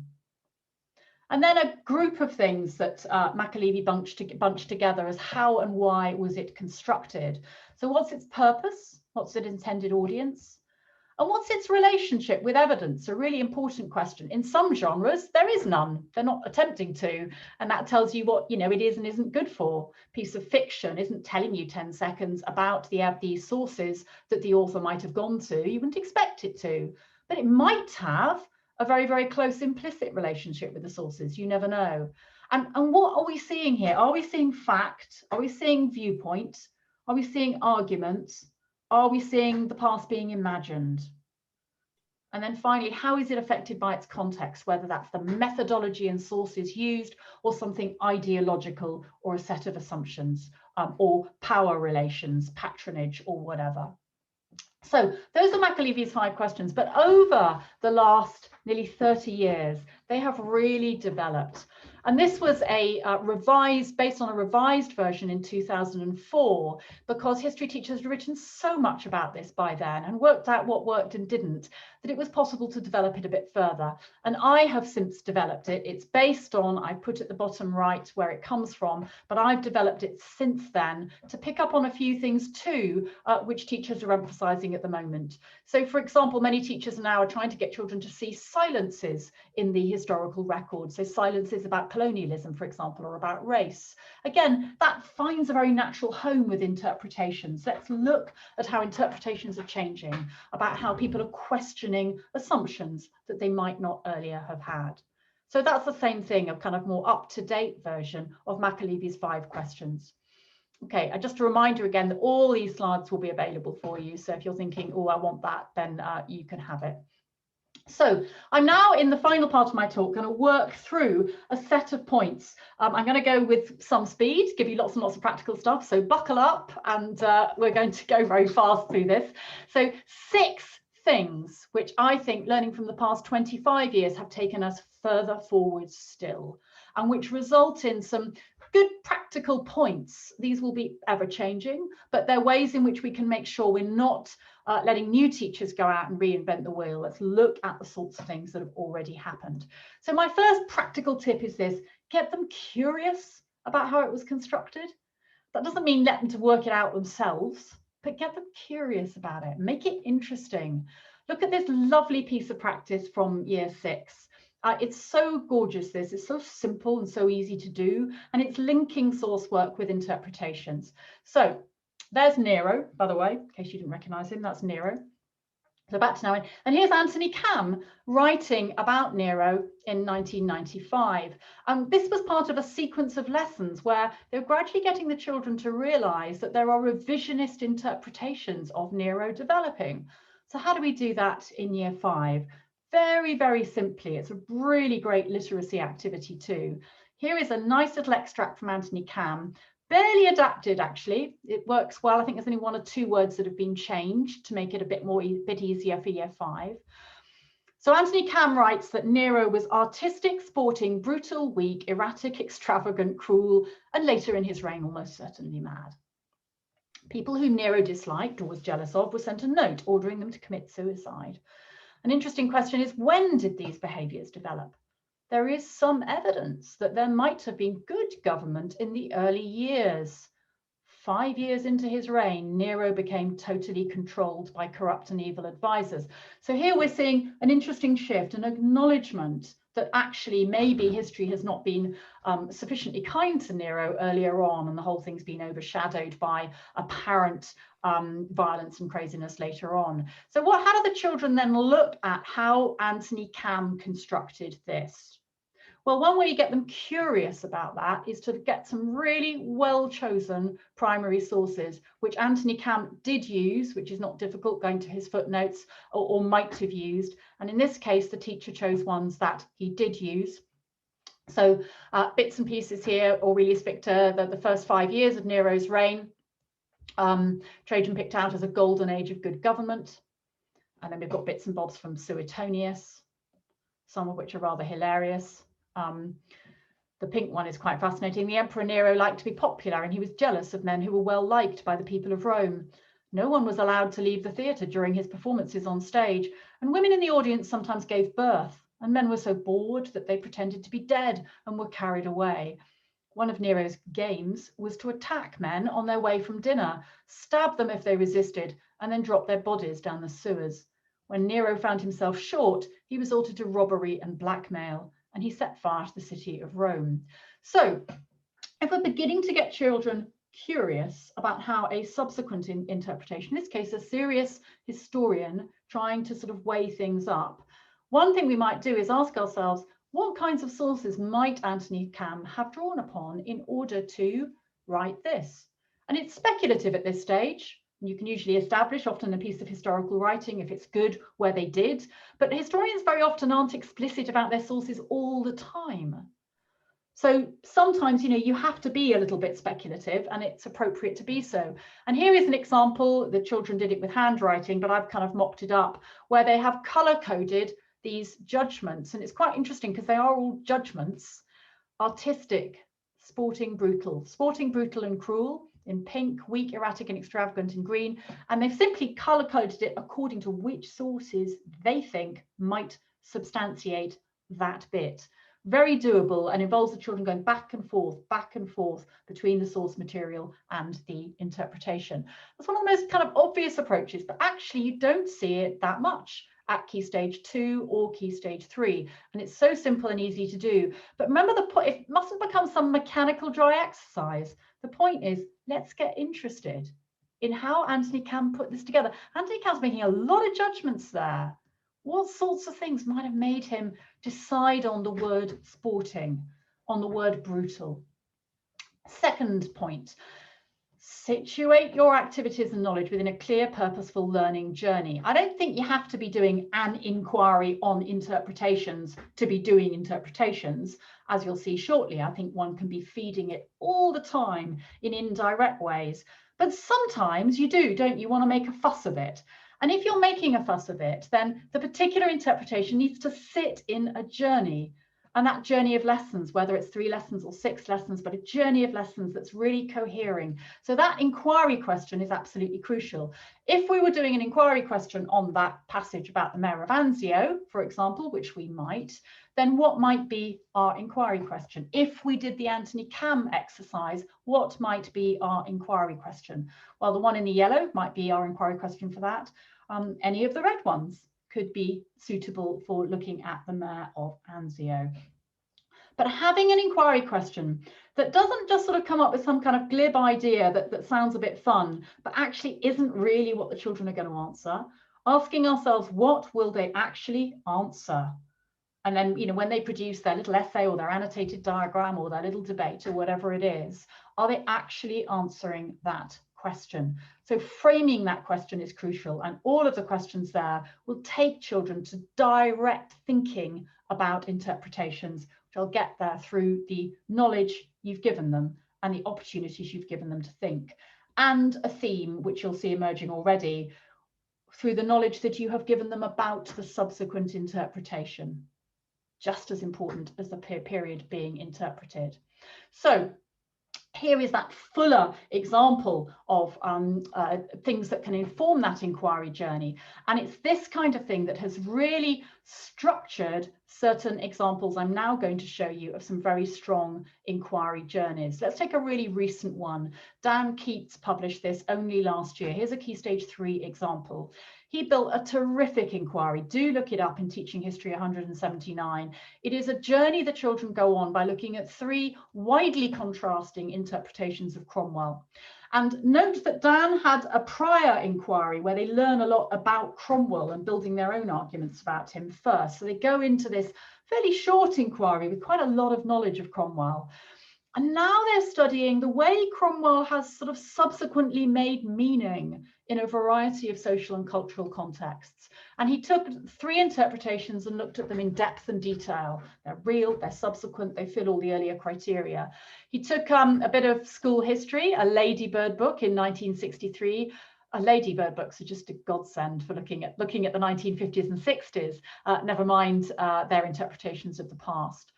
And then a group of things that Macaulay bunched together as how and why was it constructed. So what's its purpose? What's its intended audience? And what's its relationship with evidence? A really important question. In some genres, there is none. They're not attempting to. And that tells you what, you know, it is and isn't good for. A piece of fiction isn't telling you 10 seconds about the sources that the author might have gone to. You wouldn't expect it to. But it might have a very, very close implicit relationship with the sources. You never know. And what are we seeing here? Are we seeing fact? Are we seeing viewpoint? Are we seeing arguments? Are we seeing the past being imagined? And then finally, how is it affected by its context, whether that's the methodology and sources used or something ideological or a set of assumptions or power relations, patronage or whatever. So those are Macaulife's 5 questions, but over the last nearly 30 years, they have really developed. And this was a based on a revised version in 2004, because history teachers had written so much about this by then and worked out what worked and didn't, that it was possible to develop it a bit further. And I have since developed it. It's based on, I put at the bottom right where it comes from, but I've developed it since then to pick up on a few things too, which teachers are emphasizing at the moment. So for example, many teachers now are trying to get children to see silences in the historical record. So silences about colonialism, for example, or about race. Again, that finds a very natural home with interpretations. Let's look at how interpretations are changing, about how people are questioning assumptions that they might not earlier have had. So that's the same thing, a kind of more up-to-date version of Macalevy's 5 questions. Okay, just a reminder again that all these slides will be available for you. So if you're thinking, oh, I want that, then you can have it. So I'm now in the final part of my talk going to work through a set of points. I'm going to go with some speed, give you lots and lots of practical stuff. So buckle up, and we're going to go very fast through this. So 6 things which I think learning from the past 25 years have taken us further forward still, and which result in some good practical points. These will be ever changing, but they're ways in which we can make sure we're not letting new teachers go out and reinvent the wheel. Let's look at the sorts of things that have already happened. So my first practical tip is this: get them curious about how it was constructed. That doesn't mean let them to work it out themselves, but get them curious about it. Make it interesting. Look at this lovely piece of practice from year 6. It's so gorgeous, this. It's so simple and so easy to do, and it's linking source work with interpretations. So there's Nero, by the way, in case you didn't recognize him, that's Nero. So back to now, and here's Anthony Cam writing about Nero in 1995. This was part of a sequence of lessons where they're gradually getting the children to realize that there are revisionist interpretations of Nero developing. So how do we do that in year 5? Very, very simply. It's a really great literacy activity too. Here is a nice little extract from Anthony Cam, barely adapted actually. It works well. I think there's only 1 or 2 words that have been changed to make it a bit easier for year 5. So Anthony Cam writes that Nero was artistic, sporting, brutal, weak, erratic, extravagant, cruel, and later in his reign almost certainly mad. People whom Nero disliked or was jealous of were sent a note ordering them to commit suicide. An interesting question is, when did these behaviours develop? There is some evidence that there might have been good government in the early years. 5 years into his reign, Nero became totally controlled by corrupt and evil advisors. So here we're seeing an interesting shift, an acknowledgement that actually maybe history has not been sufficiently kind to Nero earlier on, and the whole thing's been overshadowed by apparent violence and craziness later on. So how do the children then look at how Anthony Cam constructed this? Well, one way you get them curious about that is to get some really well-chosen primary sources, which Anthony Cam did use, which is not difficult, going to his footnotes, or might have used. And in this case, the teacher chose ones that he did use. So bits and pieces here: Aurelius Victor, the first 5 years of Nero's reign, Trajan picked out as a golden age of good government. And then we've got bits and bobs from Suetonius, some of which are rather hilarious. The pink one is quite fascinating. The Emperor Nero liked to be popular, and he was jealous of men who were well liked by the people of Rome. No one was allowed to leave the theatre during his performances on stage, and women in the audience sometimes gave birth, and men were so bored that they pretended to be dead and were carried away. One of Nero's games was to attack men on their way from dinner, stab them if they resisted, and then drop their bodies down the sewers. When Nero found himself short, he resorted to robbery and blackmail, and he set fire to the city of Rome. So if we're beginning to get children curious about how a subsequent interpretation, in this case a serious historian trying to sort of weigh things up, one thing we might do is ask ourselves, what kinds of sources might Anthony Cam have drawn upon in order to write this? And it's speculative at this stage. You can usually establish often a piece of historical writing if it's good where they did, but historians very often aren't explicit about their sources all the time. So sometimes, you have to be a little bit speculative, and it's appropriate to be so. And here is an example. The children did it with handwriting, but I've kind of mocked it up, where they have color coded these judgments. And it's quite interesting because they are all judgments. artistic, sporting, brutal and cruel in pink, weak, erratic and extravagant in green, and they've simply color coded it according to which sources they think might substantiate that bit. Very doable and involves the children going back and forth between the source material and the interpretation. That's one of the most kind of obvious approaches, but actually you don't see it that much at Key Stage 2 or Key Stage 3, and it's so simple and easy to do. But remember, the point, it mustn't become some mechanical dry exercise. The point is, let's get interested in how Anthony Cam put this together. Anthony Cam's making a lot of judgments there. What sorts of things might have made him decide on the word sporting, on the word brutal? Second point, situate your activities and knowledge within a clear, purposeful learning journey. I don't think you have to be doing an inquiry on interpretations to be doing interpretations, as you'll see shortly. I think one can be feeding it all the time in indirect ways. But sometimes you do, don't you, want to make a fuss of it? And if you're making a fuss of it, then the particular interpretation needs to sit in a journey. And that journey of lessons, whether it's 3 lessons or 6 lessons, but a journey of lessons that's really cohering. So that inquiry question is absolutely crucial. If we were doing an inquiry question on that passage about the Mayor of Anzio, for example, which we might, then what might be our inquiry question? If we did the Anthony Cam exercise, what might be our inquiry question? Well, the one in the yellow might be our inquiry question for that. Any of the red ones could be suitable for looking at the Mayor of Anzio. But having an inquiry question that doesn't just sort of come up with some kind of glib idea that sounds a bit fun, but actually isn't really what the children are going to answer, asking ourselves, what will they actually answer? And then, you know, when they produce their little essay or their annotated diagram or their little debate or whatever it is, are they actually answering that question? So framing that question is crucial, and all of the questions there will take children to direct thinking about interpretations, which will get there through the knowledge you've given them and the opportunities you've given them to think, and a theme which you'll see emerging already through the knowledge that you have given them about the subsequent interpretation, just as important as the period being interpreted. So here is that fuller example of things that can inform that inquiry journey. And it's this kind of thing that has really structured certain examples I'm now going to show you of some very strong inquiry journeys. Let's take a really recent one. Dan Keats published this only last year. Here's a Key Stage 3 example. He built a terrific inquiry. Do look it up in Teaching History 179. It is a journey the children go on by looking at 3 widely contrasting interpretations of Cromwell. And note that Dan had a prior inquiry where they learn a lot about Cromwell and building their own arguments about him first. So they go into this fairly short inquiry with quite a lot of knowledge of Cromwell. And now they're studying the way Cromwell has sort of subsequently made meaning in a variety of social and cultural contexts. And he took 3 interpretations and looked at them in depth and detail. They're real, they're subsequent, they fill all the earlier criteria. He took a bit of school history, a Ladybird book in 1963. Ladybird books are just a godsend for looking at the 1950s and 60s, never mind their interpretations of the past.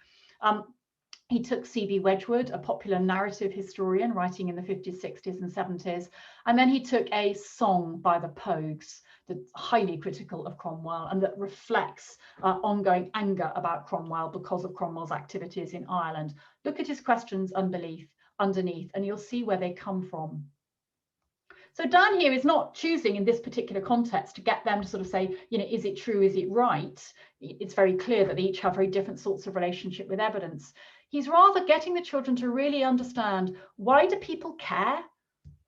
He took Cv Wedgwood, a popular narrative historian writing in the 50s, 60s and 70s. And then he took a song by the Pogues that's highly critical of Cromwell and that reflects ongoing anger about Cromwell because of Cromwell's activities in Ireland. Look at his questions underneath, and you'll see where they come from. So Dan here is not choosing in this particular context to get them to sort of say, you know, is it true, is it right? It's very clear that they each have very different sorts of relationship with evidence. He's rather getting the children to really understand, why do people care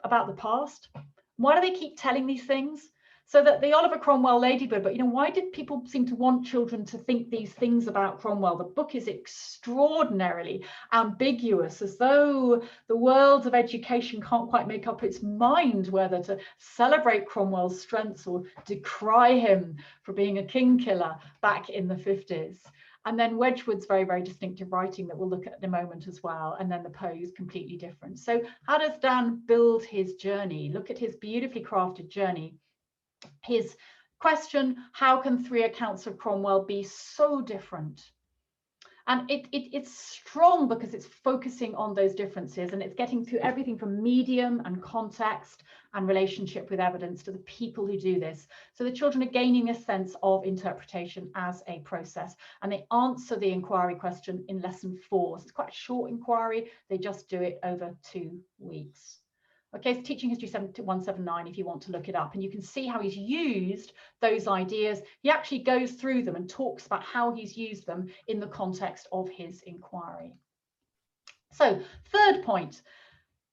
about the past? Why do they keep telling these things? So that the Oliver Cromwell Ladybird, but you know, why did people seem to want children to think these things about Cromwell? The book is extraordinarily ambiguous, as though the world of education can't quite make up its mind whether to celebrate Cromwell's strengths or decry him for being a king killer back in the 50s. And then Wedgwood's very, very distinctive writing that we'll look at in a moment as well. And then the Poe's completely different. So how does Dan build his journey? Look at his beautifully crafted journey. His question, how can 3 accounts of Cromwell be so different? And it's strong because it's focusing on those differences, and it's getting through everything from medium and context and relationship with evidence to the people who do this. So the children are gaining a sense of interpretation as a process, and they answer the inquiry question in lesson 4. So it's quite a short inquiry. They just do it over 2 weeks. Okay, so Teaching History 179 if you want to look it up, and you can see how he's used those ideas. He actually goes through them and talks about how he's used them in the context of his inquiry. So, third point,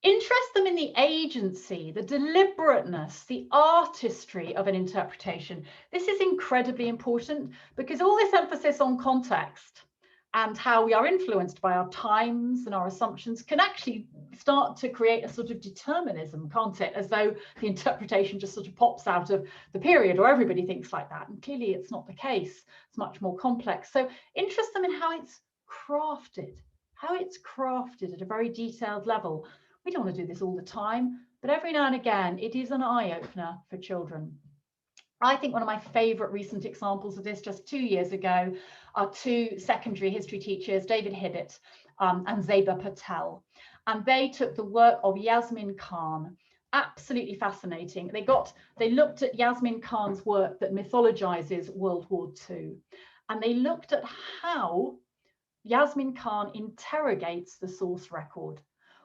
interest them in the agency, the deliberateness, the artistry of an interpretation. This is incredibly important because all this emphasis on context and how we are influenced by our times and our assumptions can actually start to create a sort of determinism, can't it? As though the interpretation just sort of pops out of the period, or everybody thinks like that. And clearly it's not the case. It's much more complex. So interest them in how it's crafted at a very detailed level. We don't want to do this all the time, but every now and again, it is an eye-opener for children. I think one of my favourite recent examples of this, just 2 years ago, are 2 secondary history teachers, David Hibbett and Zeba Patel. And they took the work of Yasmin Khan, absolutely fascinating. They looked at Yasmin Khan's work that mythologizes World War II. And they looked at how Yasmin Khan interrogates the source record.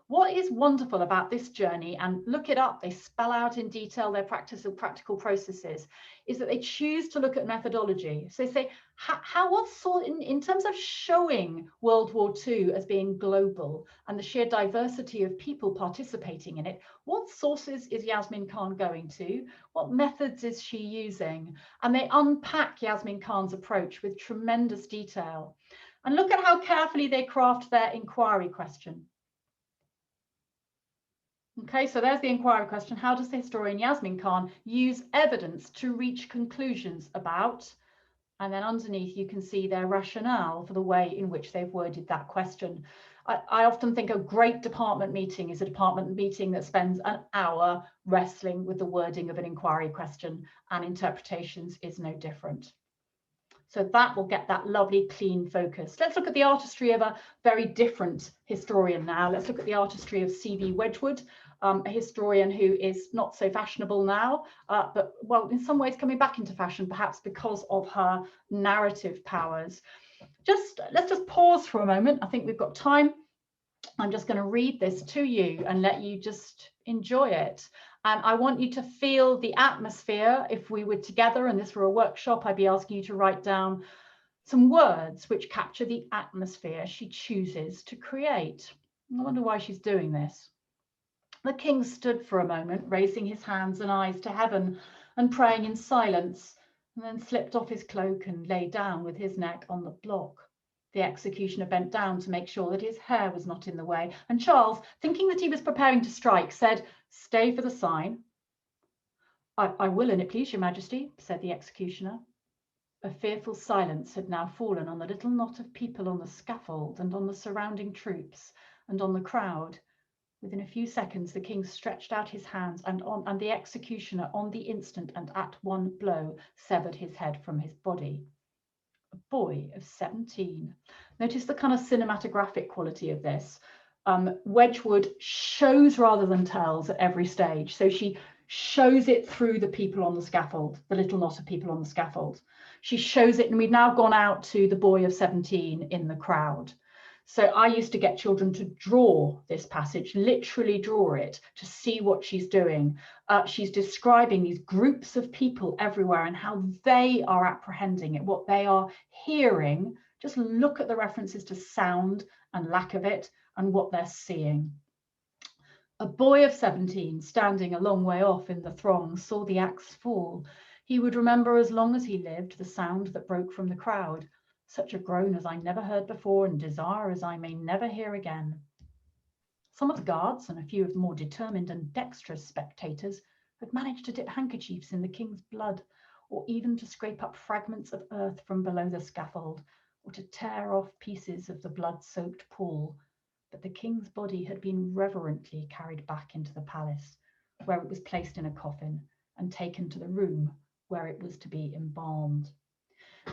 What is wonderful about this journey, and look it up, they spell out in detail their practical processes, is that they choose to look at methodology. So they say, in terms of showing World War II as being global and the sheer diversity of people participating in it, what sources is Yasmin Khan going to? What methods is she using? And they unpack Yasmin Khan's approach with tremendous detail. And look at how carefully they craft their inquiry question. Okay, so there's the inquiry question. How does the historian Yasmin Khan use evidence to reach conclusions about? And then underneath you can see their rationale for the way in which they've worded that question. I often think a great department meeting is a department meeting that spends an hour wrestling with the wording of an inquiry question, and interpretations is no different. So that will get that lovely clean focus. Let's look at the artistry of a very different historian now. Let's look at the artistry of Cv Wedgwood, a historian who is not so fashionable now, but well, in some ways coming back into fashion, perhaps because of her narrative powers. Let's just pause for a moment. I think we've got time. I'm just going to read this to you and let you just enjoy it. And I want you to feel the atmosphere. If we were together and this were a workshop, I'd be asking you to write down some words which capture the atmosphere she chooses to create. I wonder why she's doing this. The king stood for a moment, raising his hands and eyes to heaven and praying in silence, and then slipped off his cloak and lay down with his neck on the block. The executioner bent down to make sure that his hair was not in the way, and Charles, thinking that he was preparing to strike, said, "Stay for the sign." I will, an it please your majesty," said the executioner. A fearful silence had now fallen on the little knot of people on the scaffold and on the surrounding troops and on the crowd. Within a few seconds, the king stretched out his hands, and the executioner, on the instant and at one blow, severed his head from his body. A boy of 17. Notice the kind of cinematographic quality of this. Wedgwood shows rather than tells at every stage. So she shows it through the people on the scaffold, the little knot of people on the scaffold. She shows it, and we've now gone out to the boy of 17 in the crowd. So I used to get children to draw this passage, literally draw it, to see what she's doing. She's describing these groups of people everywhere and how they are apprehending it, what they are hearing. Just look at the references to sound and lack of it and what they're seeing. A boy of 17, standing a long way off in the throng, saw the axe fall. He would remember as long as he lived the sound that broke from the crowd. Such a groan as I never heard before, and desire as I may never hear again. Some of the guards and a few of the more determined and dexterous spectators had managed to dip handkerchiefs in the king's blood, or even to scrape up fragments of earth from below the scaffold, or to tear off pieces of the blood-soaked pall. But the king's body had been reverently carried back into the palace, where it was placed in a coffin and taken to the room where it was to be embalmed.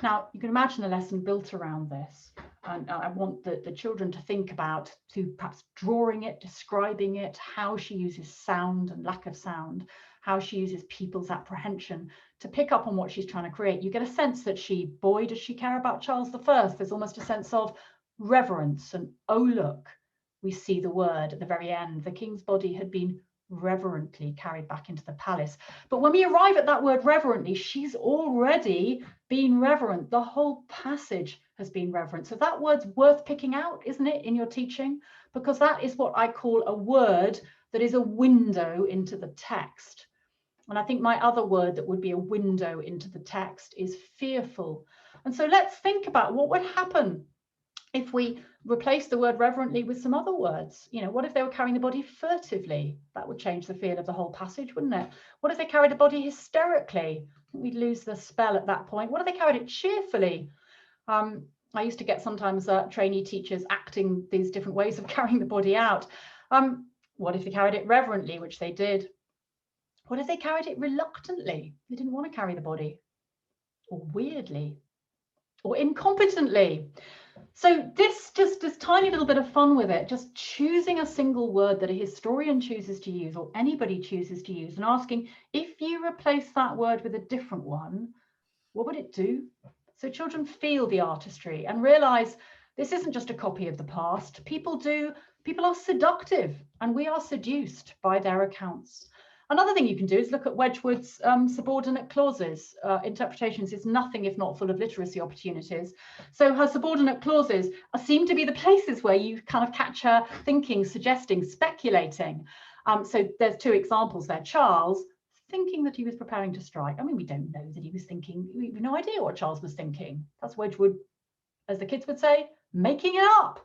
Now, you can imagine a lesson built around this. and I want the children to think about, to perhaps drawing it, describing it, how she uses sound and lack of sound, how she uses people's apprehension to pick up on what she's trying to create. You get a sense that she, boy, does she care about Charles I. There's almost a sense of reverence and, oh, look, we see the word at the very end. The king's body had been reverently carried back into the palace. But when we arrive at that word reverently, she's already been reverent. The whole passage has been reverent. So that word's worth picking out, isn't it, in your teaching? Because that is what I call a word that is a window into the text. And I think my other word that would be a window into the text is fearful. And so let's think about what would happen if we replace the word reverently with some other words. You know, what if they were carrying the body furtively? That would change the feel of the whole passage, wouldn't it? What if they carried the body hysterically? We'd lose the spell at that point. What if they carried it cheerfully? I used to get sometimes trainee teachers acting these different ways of carrying the body out. What if they carried it reverently, which they did? What if they carried it reluctantly? They didn't want to carry the body, or weirdly, or incompetently. So this tiny little bit of fun with it, just choosing a single word that a historian chooses to use or anybody chooses to use and asking, if you replace that word with a different one, what would it do? So children feel the artistry and realize this isn't just a copy of the past. People are seductive and we are seduced by their accounts. Another thing you can do is look at Wedgwood's subordinate clauses. Interpretations is nothing if not full of literacy opportunities. So her subordinate clauses seem to be the places where you kind of catch her thinking, suggesting, speculating. So there's two examples there. Charles thinking that he was preparing to strike. I mean, we don't know that he was thinking. We have no idea what Charles was thinking. That's Wedgwood, as the kids would say, making it up.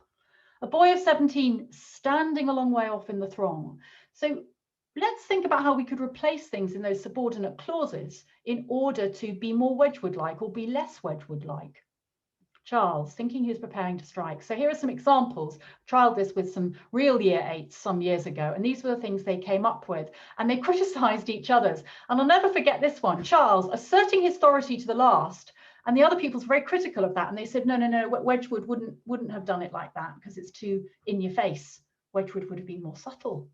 A boy of 17 standing a long way off in the throng. So let's think about how we could replace things in those subordinate clauses in order to be more Wedgwood-like or be less Wedgwood-like. Charles, thinking he was preparing to strike. So here are some examples. Trialed this with some real year 8s some years ago, and these were the things they came up with, and they criticised each other's. And I'll never forget this one. Charles asserting his authority to the last, and the other people's very critical of that, and they said, no, Wedgwood wouldn't have done it like that because it's too in your face. Wedgwood would have been more subtle.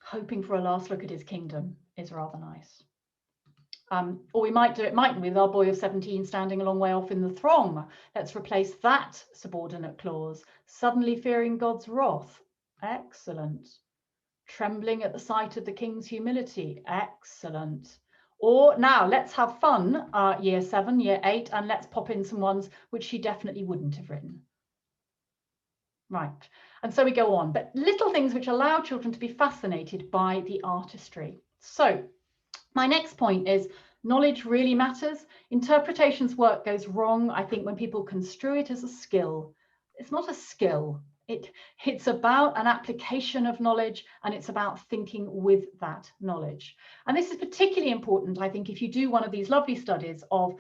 Hoping for a last look at his kingdom is rather nice. Or we might do it, mightn't we, with our boy of 17 standing a long way off in the throng. Let's replace that subordinate clause. Suddenly fearing God's wrath. Excellent. Trembling at the sight of the king's humility. Excellent. Or now let's have fun, year 7, year 8, and let's pop in some ones which she definitely wouldn't have written. Right. And so we go on, but little things which allow children to be fascinated by the artistry. So my next point is knowledge really matters. Interpretations work goes wrong, I think, when people construe it as a skill. It's not a skill. It's about an application of knowledge, and it's about thinking with that knowledge. And this is particularly important, I think, if you do one of these lovely studies of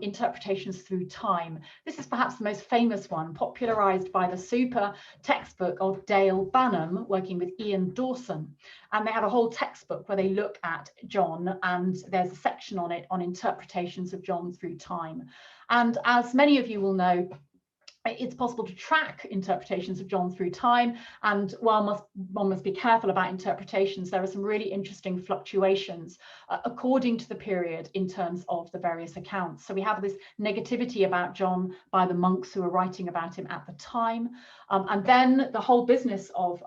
interpretations through time. This is perhaps the most famous one, popularized by the super textbook of Dale Banham, working with Ian Dawson. And they have a whole textbook where they look at John, and there's a section on it on interpretations of John through time. And as many of you will know, it's possible to track interpretations of John through time, and while one must be careful about interpretations, there are some really interesting fluctuations according to the period in terms of the various accounts. So we have this negativity about John by the monks who are writing about him at the time, and then the whole business of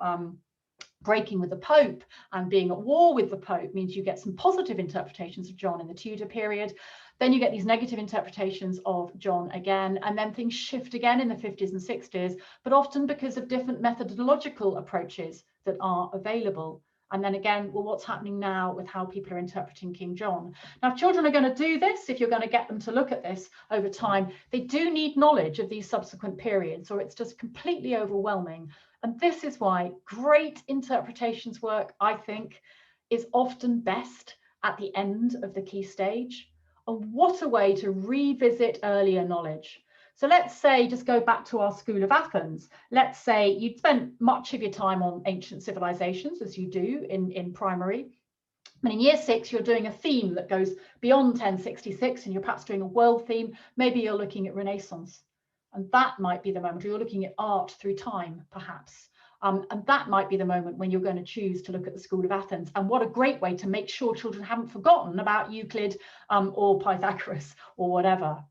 breaking with the Pope and being at war with the Pope means you get some positive interpretations of John in the Tudor period. Then you get these negative interpretations of John again, and then things shift again in the 50s and 60s, but often because of different methodological approaches that are available. And then again, well, what's happening now with how people are interpreting King John? Now, if children are going to do this, if you're going to get them to look at this over time, they do need knowledge of these subsequent periods, or it's just completely overwhelming. And this is why great interpretations work, I think, is often best at the end of the key stage. And what a way to revisit earlier knowledge. So let's say, just go back to our School of Athens. Let's say you'd spent much of your time on ancient civilizations, as you do in primary. And in year 6, you're doing a theme that goes beyond 1066, and you're perhaps doing a world theme. Maybe you're looking at Renaissance. And that might be the moment you're looking at art through time, perhaps. And that might be the moment when you're going to choose to look at the School of Athens. And what a great way to make sure children haven't forgotten about Euclid or Pythagoras or whatever.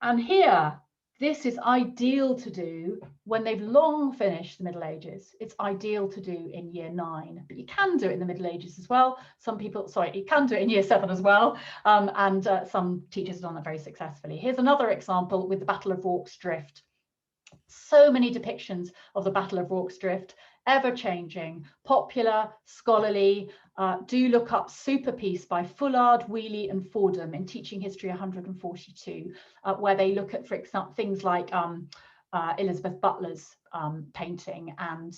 And here, this is ideal to do when they've long finished the Middle Ages. It's ideal to do in year 9, but you can do it in the Middle Ages as well. Some people, sorry, you can do it in year 7 as well. And some teachers have done that very successfully. Here's another example with the Battle of Rorke's Drift. So many depictions of the Battle of Rorke's Drift, ever-changing, popular, scholarly. Do look up Super Piece by Fullard, Wheely and Fordham in Teaching History 142, where they look at, for example, things like Elizabeth Butler's painting, and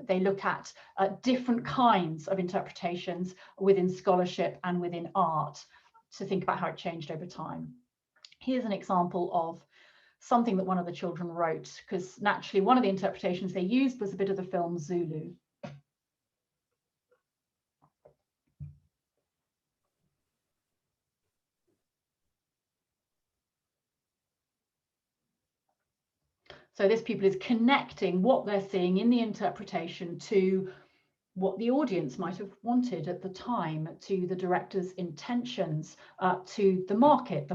they look at different kinds of interpretations within scholarship and within art to think about how it changed over time. Here's an example of something that one of the children wrote, because naturally one of the interpretations they used was a bit of the film Zulu. So this pupil is connecting what they're seeing in the interpretation to what the audience might have wanted at the time, to the director's intentions, to the market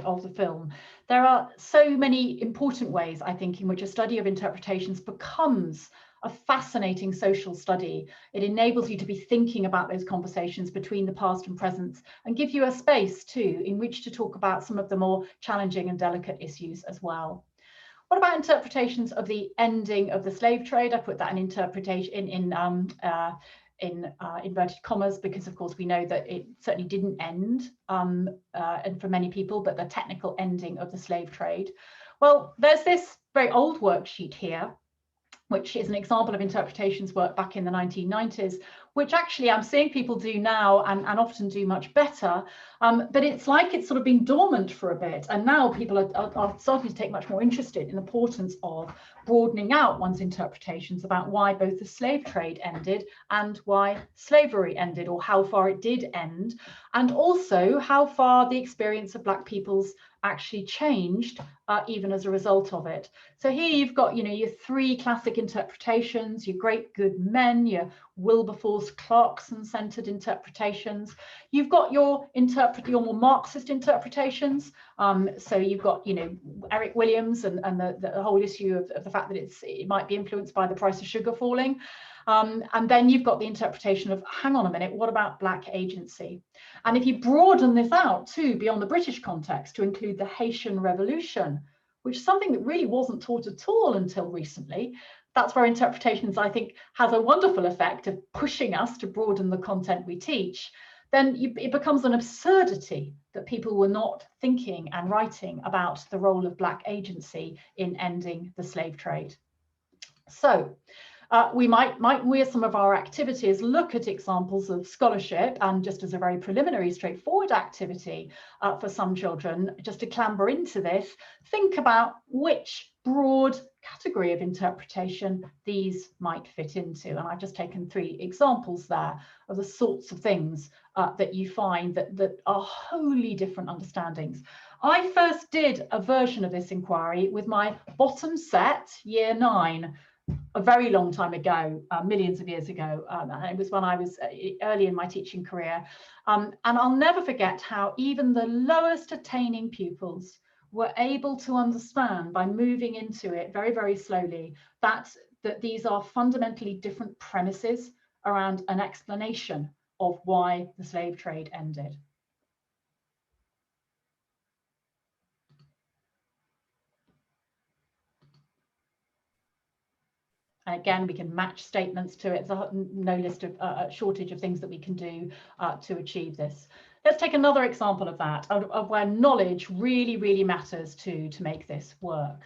of the film. There are so many important ways, I think, in which a study of interpretations becomes a fascinating social study. It enables you to be thinking about those conversations between the past and present, and give you a space too in which to talk about some of the more challenging and delicate issues as well. What about interpretations of the ending of the slave trade? I put that in interpretation in inverted commas, because of course we know that it certainly didn't end, and for many people, but the technical ending of the slave trade. Well, there's this very old worksheet here, which is an example of interpretations work back in the 1990s, which actually I'm seeing people do now and often do much better. But it's like it's sort of been dormant for a bit. And now people are starting to take much more interest in the importance of broadening out one's interpretations about why both the slave trade ended and why slavery ended, or how far it did end, and also how far the experience of Black people's actually changed even as a result of it. So here you've got, you know, your 3 classic interpretations, your great good men, your Wilberforce Clarkson-centered interpretations. You've got your more Marxist interpretations. So you've got, you know, Eric Williams and the whole issue of the fact that it might be influenced by the price of sugar falling. And then you've got the interpretation of, hang on a minute, what about Black agency? And if you broaden this out too beyond the British context to include the Haitian Revolution, which is something that really wasn't taught at all until recently, that's where interpretations, I think, has a wonderful effect of pushing us to broaden the content we teach. Then it becomes an absurdity that people were not thinking and writing about the role of Black agency in ending the slave trade. So we might with some of our activities look at examples of scholarship, and just as a very preliminary, straightforward activity for some children, just to clamber into this, think about which broad category of interpretation these might fit into. And I've just taken 3 examples there of the sorts of things that you find that are wholly different understandings. I first did a version of this inquiry with my bottom set, year 9, a very long time ago, millions of years ago. It was when I was early in my teaching career. And I'll never forget how even the lowest attaining pupils were able to understand, by moving into it very, very slowly, that these are fundamentally different premises around an explanation of why the slave trade ended. And again, we can match statements to it. There's no list of shortage of things that we can do to achieve this. Let's take another example of that, of where knowledge really, really matters to make this work.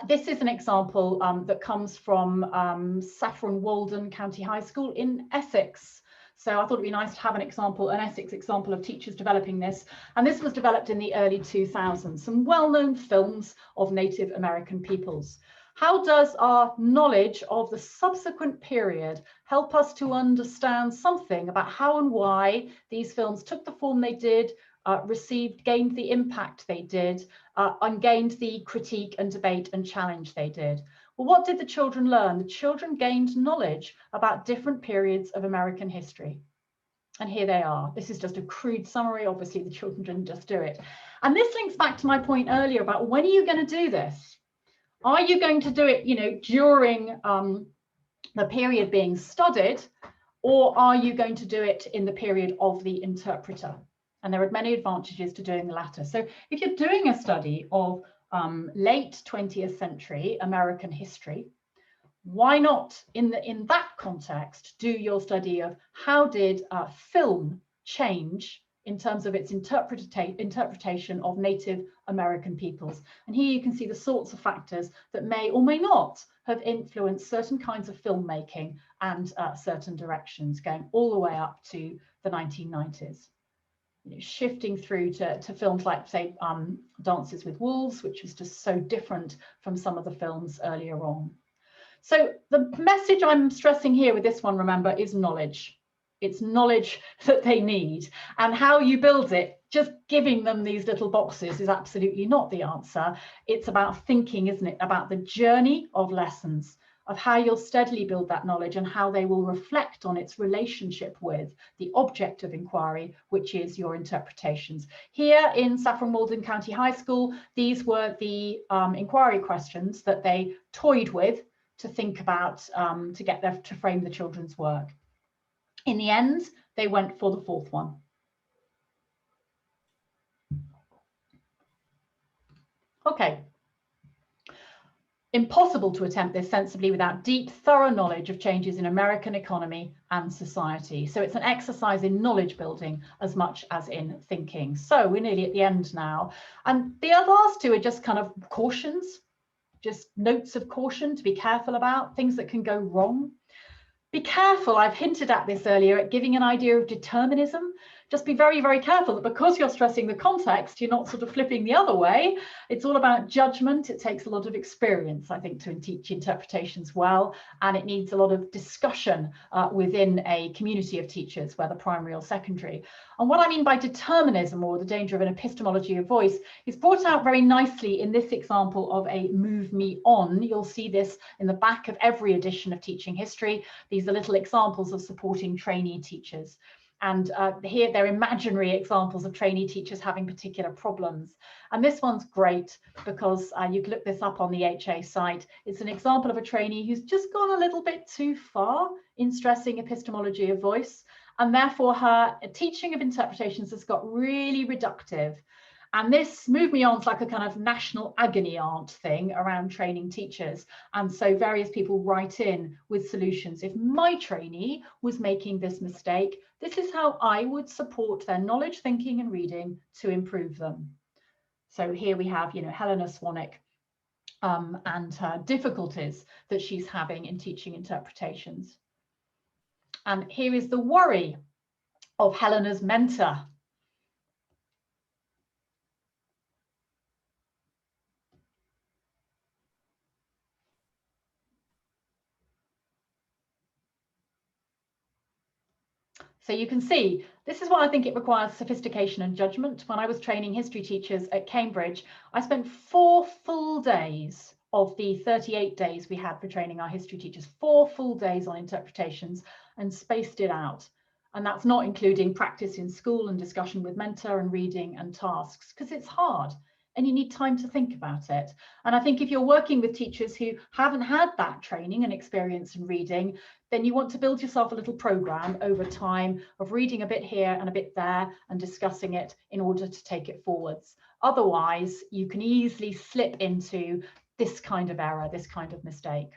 This is an example that comes from Saffron Walden County High School in Essex. So I thought it'd be nice to have an Essex example of teachers developing this. And this was developed in the early 2000s, some well-known films of Native American peoples. How does our knowledge of the subsequent period help us to understand something about how and why these films took the form they did, gained the impact they did, and gained the critique and debate and challenge they did. Well, what did the children learn? The children gained knowledge about different periods of American history. And here they are. This is just a crude summary. Obviously, the children didn't just do it. And this links back to my point earlier about when are you going to do this? Are you going to do it, during the period being studied, or are you going to do it in the period of the interpreter? And there are many advantages to doing the latter. So if you're doing a study of late 20th century American history, why not in that context do your study of how did film change in terms of its interpretation of Native American peoples? And here you can see the sorts of factors that may or may not have influenced certain kinds of filmmaking and certain directions, going all the way up to the 1990s. Shifting through to films like, say, Dances with Wolves, which was just so different from some of the films earlier on. So the message I'm stressing here with this one, remember, is knowledge. It's knowledge that they need, and how you build it. Just giving them these little boxes is absolutely not the answer. It's about thinking, isn't it? About the journey of lessons, of how you'll steadily build that knowledge and how they will reflect on its relationship with the object of inquiry, which is your interpretations. Here in Saffron Walden County High School, these were the inquiry questions that they toyed with to think about, to frame the children's work. In the end, they went for the fourth one. Okay. Impossible to attempt this sensibly without deep, thorough knowledge of changes in American economy and society. So it's an exercise in knowledge building as much as in thinking. So we're nearly at the end now. And the last two are just kind of cautions, just notes of caution to be careful about, things that can go wrong. Be careful, I've hinted at this earlier, at giving an idea of determinism. Just be very, very careful that because you're stressing the context, you're not sort of flipping the other way. It's all about judgment. It takes a lot of experience, I think, to teach interpretations well, and it needs a lot of discussion within a community of teachers, whether primary or secondary. And what I mean by determinism, or the danger of an epistemology of voice, is brought out very nicely in this example of a move me on. You'll see this in the back of every edition of Teaching History. These are little examples of supporting trainee teachers. And here they're imaginary examples of trainee teachers having particular problems. And this one's great because you can look this up on the HA site. It's an example of a trainee who's just gone a little bit too far in stressing epistemology of voice. And therefore her teaching of interpretations has got really reductive. And this Move Me On is like a kind of national agony aunt thing around training teachers. And so various people write in with solutions. If my trainee was making this mistake, this is how I would support their knowledge, thinking and reading to improve them. So here we have, Helena Swanwick and her difficulties that she's having in teaching interpretations. And here is the worry of Helena's mentor. So you can see, this is why I think it requires sophistication and judgment. When I was training history teachers at Cambridge, I spent 4 full days of the 38 days we had for training our history teachers, 4 full days on interpretations, and spaced it out. And that's not including practice in school and discussion with mentor and reading and tasks, because it's hard and you need time to think about it. And I think if you're working with teachers who haven't had that training and experience in reading, then you want to build yourself a little program over time of reading a bit here and a bit there and discussing it in order to take it forwards. Otherwise, you can easily slip into this kind of error, this kind of mistake.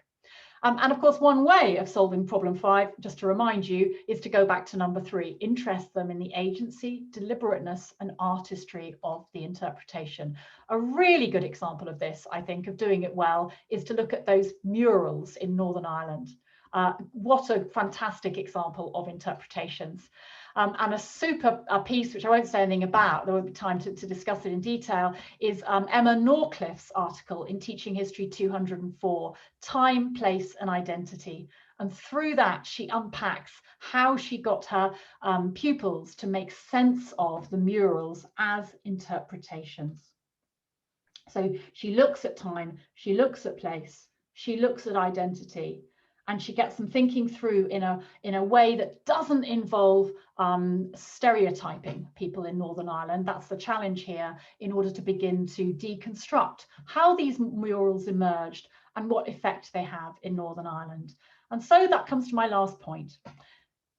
And of course, one way of solving problem 5, just to remind you, is to go back to number 3, interest them in the agency, deliberateness and artistry of the interpretation. A really good example of this, I think, of doing it well, is to look at those murals in Northern Ireland. What a fantastic example of interpretations. And a super piece, which I won't say anything about, there won't be time to discuss it in detail, is Emma Norcliffe's article in Teaching History 204, Time, Place and Identity. And through that, she unpacks how she got her pupils to make sense of the murals as interpretations. So she looks at time, she looks at place, she looks at identity, and she gets them thinking through in a way that doesn't involve stereotyping people in Northern Ireland. That's the challenge here, in order to begin to deconstruct how these murals emerged and what effect they have in Northern Ireland. And so that comes to my last point.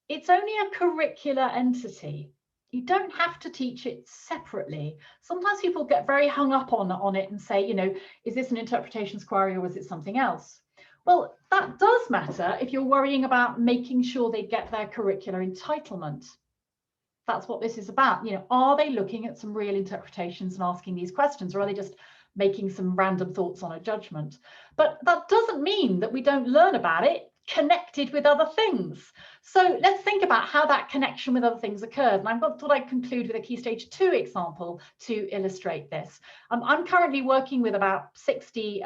It's only a curricular entity. You don't have to teach it separately. Sometimes people get very hung up on it and say, you know, is this an interpretations query or is it something else? Well, that does matter if you're worrying about making sure they get their curricular entitlement. That's what this is about. You know, are they looking at some real interpretations and asking these questions, or are they just making some random thoughts on a judgment? But that doesn't mean that we don't learn about it connected with other things. So let's think about how that connection with other things occurred. And I thought I'd conclude with a Key Stage 2 example to illustrate this. I'm currently working with about 60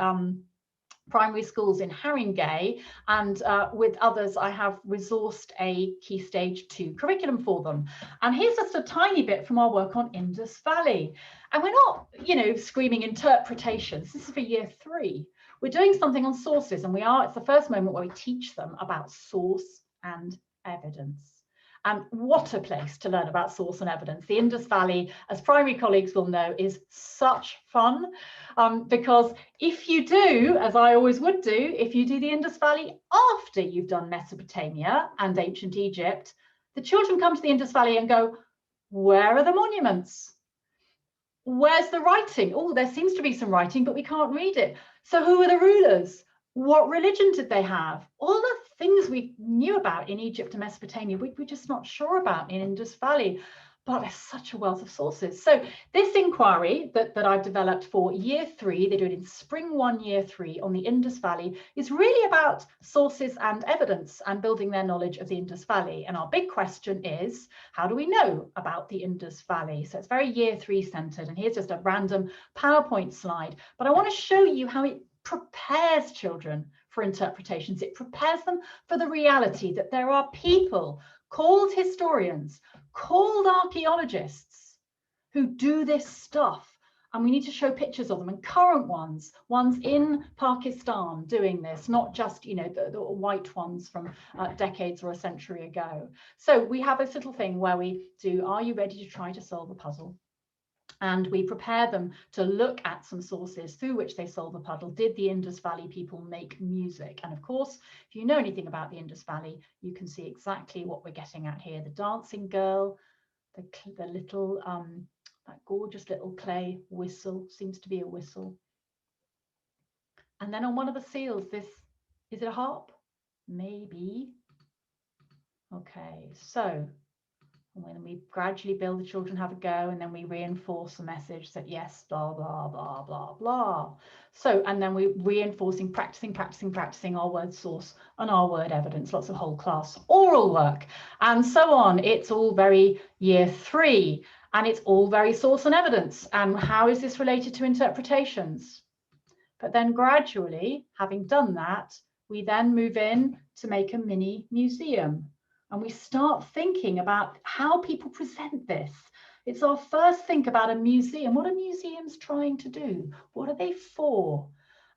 primary schools in Haringey, and with others I have resourced a Key Stage 2 curriculum for them. And here's just a tiny bit from our work on Indus Valley. And we're not, you know, screaming interpretations. This is for year 3. We're doing something on sources, and it's the first moment where we teach them about source and evidence. And what a place to learn about source and evidence. The Indus Valley, as primary colleagues will know, is such fun, because if you do, as I always would do, if you do the Indus Valley after you've done Mesopotamia and ancient Egypt, the children come to the Indus Valley and go, where are the monuments? Where's the writing? Oh, there seems to be some writing, but we can't read it. So who are the rulers? What religion did they have? All the things we knew about in Egypt and Mesopotamia, we're just not sure about in Indus Valley. But there's such a wealth of sources. So this inquiry that I've developed for year 3, they do it in spring 1, year 3 on the Indus Valley, is really about sources and evidence and building their knowledge of the Indus Valley. And our big question is, how do we know about the Indus Valley? So it's very year 3 centered. And here's just a random PowerPoint slide. But I want to show you how it prepares children for interpretations. It prepares them for the reality that there are people called historians, called archaeologists, who do this stuff. And we need to show pictures of them, and current ones in Pakistan doing this, not just, you know, the white ones from decades or a century ago. So we have this little thing where we do, are you ready to try to solve a puzzle? And we prepare them to look at some sources through which they solve the puzzle. Did the Indus Valley people make music? And of course, if you know anything about the Indus Valley, you can see exactly what we're getting at here. The dancing girl, the little, that gorgeous little clay whistle, seems to be a whistle. And then on one of the seals, is it a harp? Maybe. Okay, so when we gradually build, the children have a go, and then we reinforce the message that yes, blah, blah, blah, blah, blah. So, and then we're reinforcing, practicing our word source and our word evidence, lots of whole class oral work, and so on. It's all very year 3, and it's all very source and evidence. And how is this related to interpretations? But then gradually, having done that, we then move in to make a mini museum. And we start thinking about how people present this. It's our first think about a museum. What are museums trying to do? What are they for?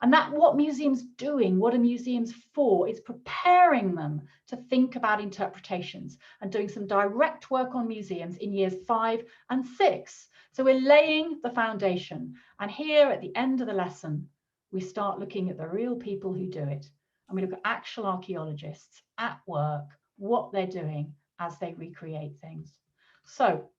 And that what museums doing, what are museums for, is preparing them to think about interpretations and doing some direct work on museums in years 5 and 6. So we're laying the foundation. And here at the end of the lesson, we start looking at the real people who do it. And we look at actual archaeologists at work, what they're doing as they recreate things. So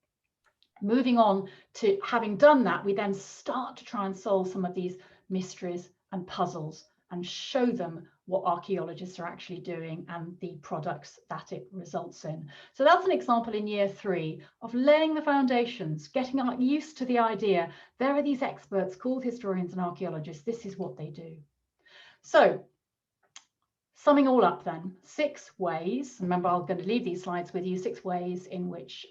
moving on to having done that, we then start to try and solve some of these mysteries and puzzles and show them what archaeologists are actually doing and the products that it results in. So that's an example in year 3 of laying the foundations, getting used to the idea. There are these experts called historians and archaeologists. This is what they do. So Summing all up then, 6 ways, remember I'm going to leave these slides with you, 6 ways in which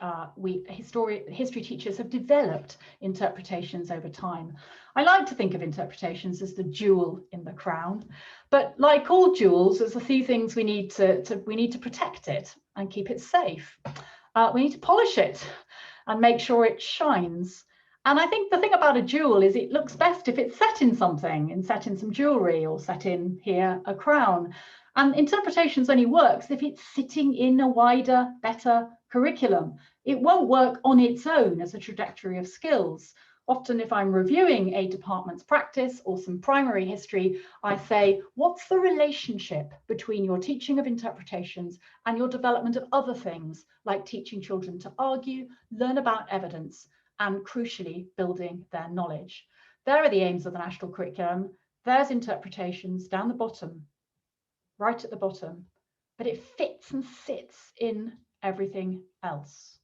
history teachers have developed interpretations over time. I like to think of interpretations as the jewel in the crown, but like all jewels, there's a few things we need to protect it and keep it safe. We need to polish it and make sure it shines. And I think the thing about a jewel is it looks best if it's set in something, and set in some jewelry, or set in here a crown. And interpretations only works if it's sitting in a wider, better curriculum. It won't work on its own as a trajectory of skills. Often if I'm reviewing a department's practice or some primary history, I say, what's the relationship between your teaching of interpretations and your development of other things, like teaching children to argue, learn about evidence, and crucially, building their knowledge. There are the aims of the national curriculum. There's interpretations down the bottom, right at the bottom, but it fits and sits in everything else.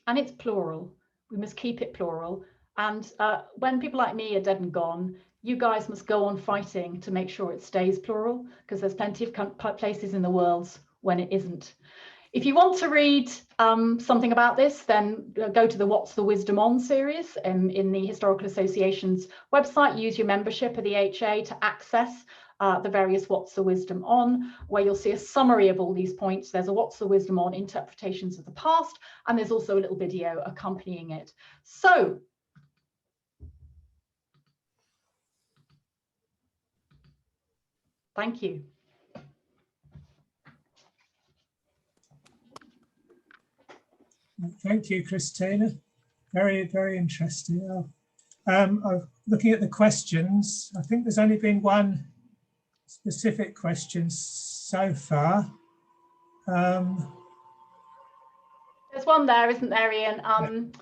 And it's plural. We must keep it plural. And when people like me are dead and gone, you guys must go on fighting to make sure it stays plural, because there's plenty of places in the world when it isn't. If you want to read something about this, then go to the What's the Wisdom On series in the Historical Association's website. Use your membership of the HA to access the various What's the Wisdom On, where you'll see a summary of all these points. There's a What's the Wisdom On interpretations of the past, and there's also a little video accompanying it. So, thank you. Thank you, Christina. Very, very interesting. I'm looking at the questions. I think there's only been one specific question so far. There's one there, isn't there, Ian?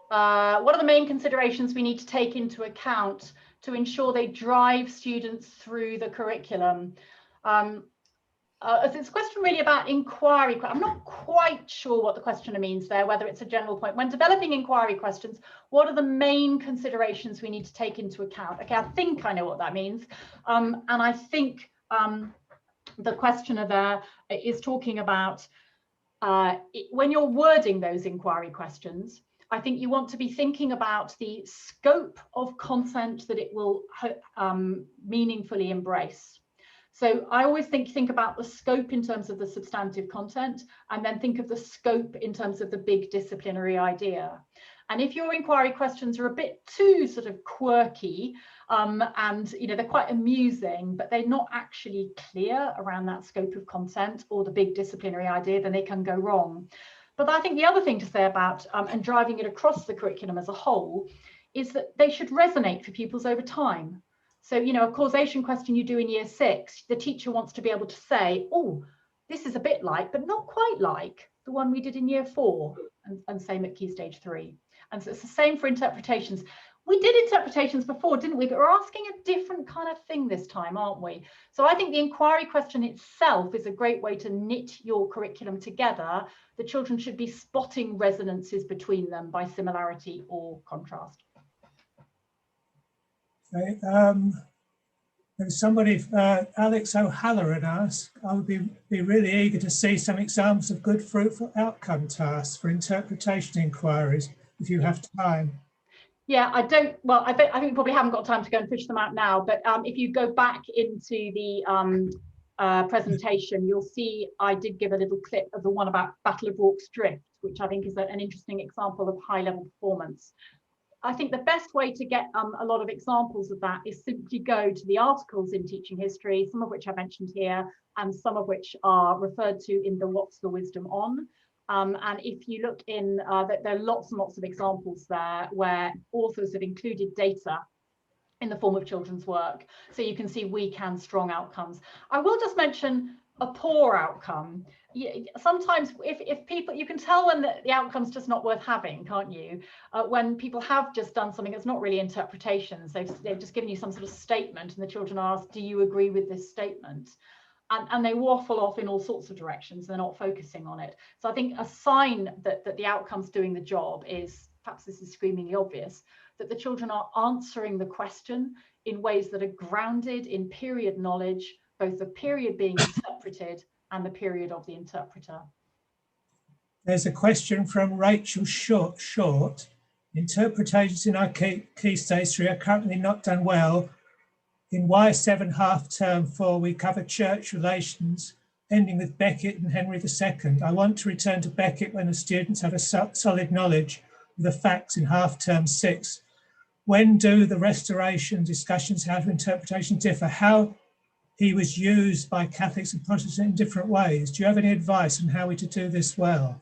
What are the main considerations we need to take into account to ensure they drive students through the curriculum? It's a question really about inquiry. I'm not quite sure what the questioner means there, whether it's a general point. When developing inquiry questions, what are the main considerations we need to take into account? Okay, I think I know what that means. And I think the questioner there is talking about when you're wording those inquiry questions, I think you want to be thinking about the scope of content that it will meaningfully embrace. So I always think about the scope in terms of the substantive content, and then think of the scope in terms of the big disciplinary idea. And if your inquiry questions are a bit too sort of quirky, and they're quite amusing, but they're not actually clear around that scope of content or the big disciplinary idea, then they can go wrong. But I think the other thing to say about and driving it across the curriculum as a whole is that they should resonate for pupils over time. So, a causation question you do in year 6, the teacher wants to be able to say, oh, this is a bit like, but not quite like the one we did in year 4, and same at Key Stage 3. And so it's the same for interpretations. We did interpretations before, didn't we? But we're asking a different kind of thing this time, aren't we? So I think the inquiry question itself is a great way to knit your curriculum together. The children should be spotting resonances between them by similarity or contrast. Okay, there's somebody, Alex O'Halloran asked, I would be really eager to see some examples of good fruitful outcome tasks for interpretation inquiries, if you have time. Yeah, I think we probably haven't got time to go and fish them out now, but if you go back into the presentation, you'll see I did give a little clip of the one about Battle of Rorke's Drift, which I think is an interesting example of high-level performance. I think the best way to get a lot of examples of that is simply go to the articles in Teaching History, some of which I mentioned here, and some of which are referred to in the What's the Wisdom On. And if you look in, there are lots and lots of examples there where authors have included data in the form of children's work. So you can see weak and strong outcomes. I will just mention a poor outcome. Sometimes if people, you can tell when the outcome's just not worth having, can't you? When people have just done something that's not really interpretations, they've just given you some sort of statement and the children ask, do you agree with this statement? And they waffle off in all sorts of directions. They're not focusing on it. So I think a sign that the outcome's doing the job is perhaps this is screamingly obvious, that the children are answering the question in ways that are grounded in period knowledge, both the period being interpreted and the period of the interpreter. There's a question from Rachel Short. Interpretations in our key stage 3 are currently not done well. In Y7 half term 4, we cover church relations, ending with Becket and Henry II. I want to return to Becket when the students have a solid knowledge of the facts in half term 6. When do the restoration discussions how to interpretation differ? How he was used by Catholics and Protestants in different ways. Do you have any advice on how we to do this well?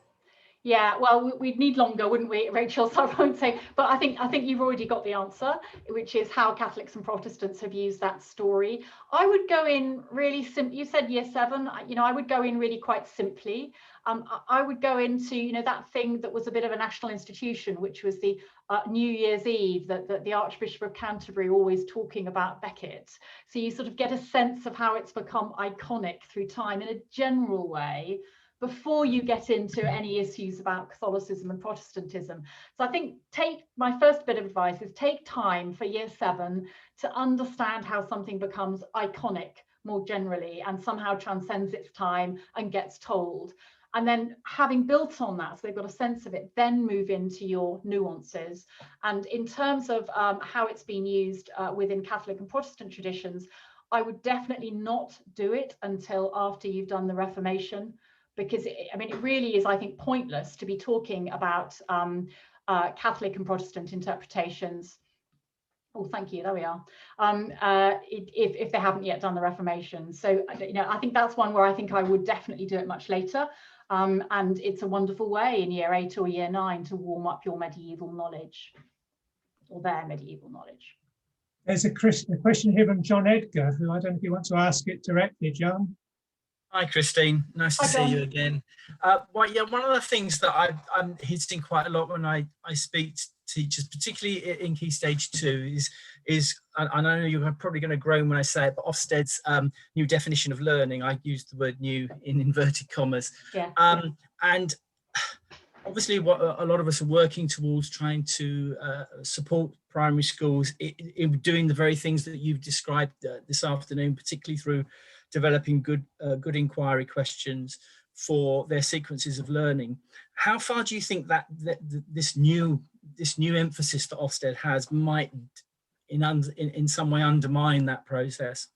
Yeah, well, we'd need longer, wouldn't we, Rachel? So I won't say, but I think you've already got the answer, which is how Catholics and Protestants have used that story. I would go in really simple. You said year 7, I would go in really quite simply. I would go into, that thing that was a bit of a national institution, which was the New Year's Eve, that the Archbishop of Canterbury always talking about Becket. So you sort of get a sense of how it's become iconic through time in a general way, before you get into any issues about Catholicism and Protestantism. So I think my first bit of advice is take time for year 7 to understand how something becomes iconic more generally and somehow transcends its time and gets told. And then having built on that, so they've got a sense of it, then move into your nuances. And in terms of how it's been used within Catholic and Protestant traditions, I would definitely not do it until after you've done the Reformation, because it really is, I think, pointless to be talking about Catholic and Protestant interpretations. Oh, thank you. There we are. If they haven't yet done the Reformation. So, I think that's one where I think I would definitely do it much later. And it's a wonderful way in year 8 or year 9 to warm up your medieval knowledge, or their medieval knowledge. There's a question here from John Edgar, who I don't know if you want to ask it directly, John. Hi, Christine. Nice to see you again. One of the things that I'm hitting quite a lot when I speak to teachers, particularly in Key Stage 2, is and I know you're probably going to groan when I say it, but Ofsted's new definition of learning, I used the word new in inverted commas. Yeah. And obviously what a lot of us are working towards, trying to support primary schools in doing the very things that you've described this afternoon, particularly through developing good inquiry questions for their sequences of learning. How far do you think that this new emphasis that Ofsted has might in some way undermine that process?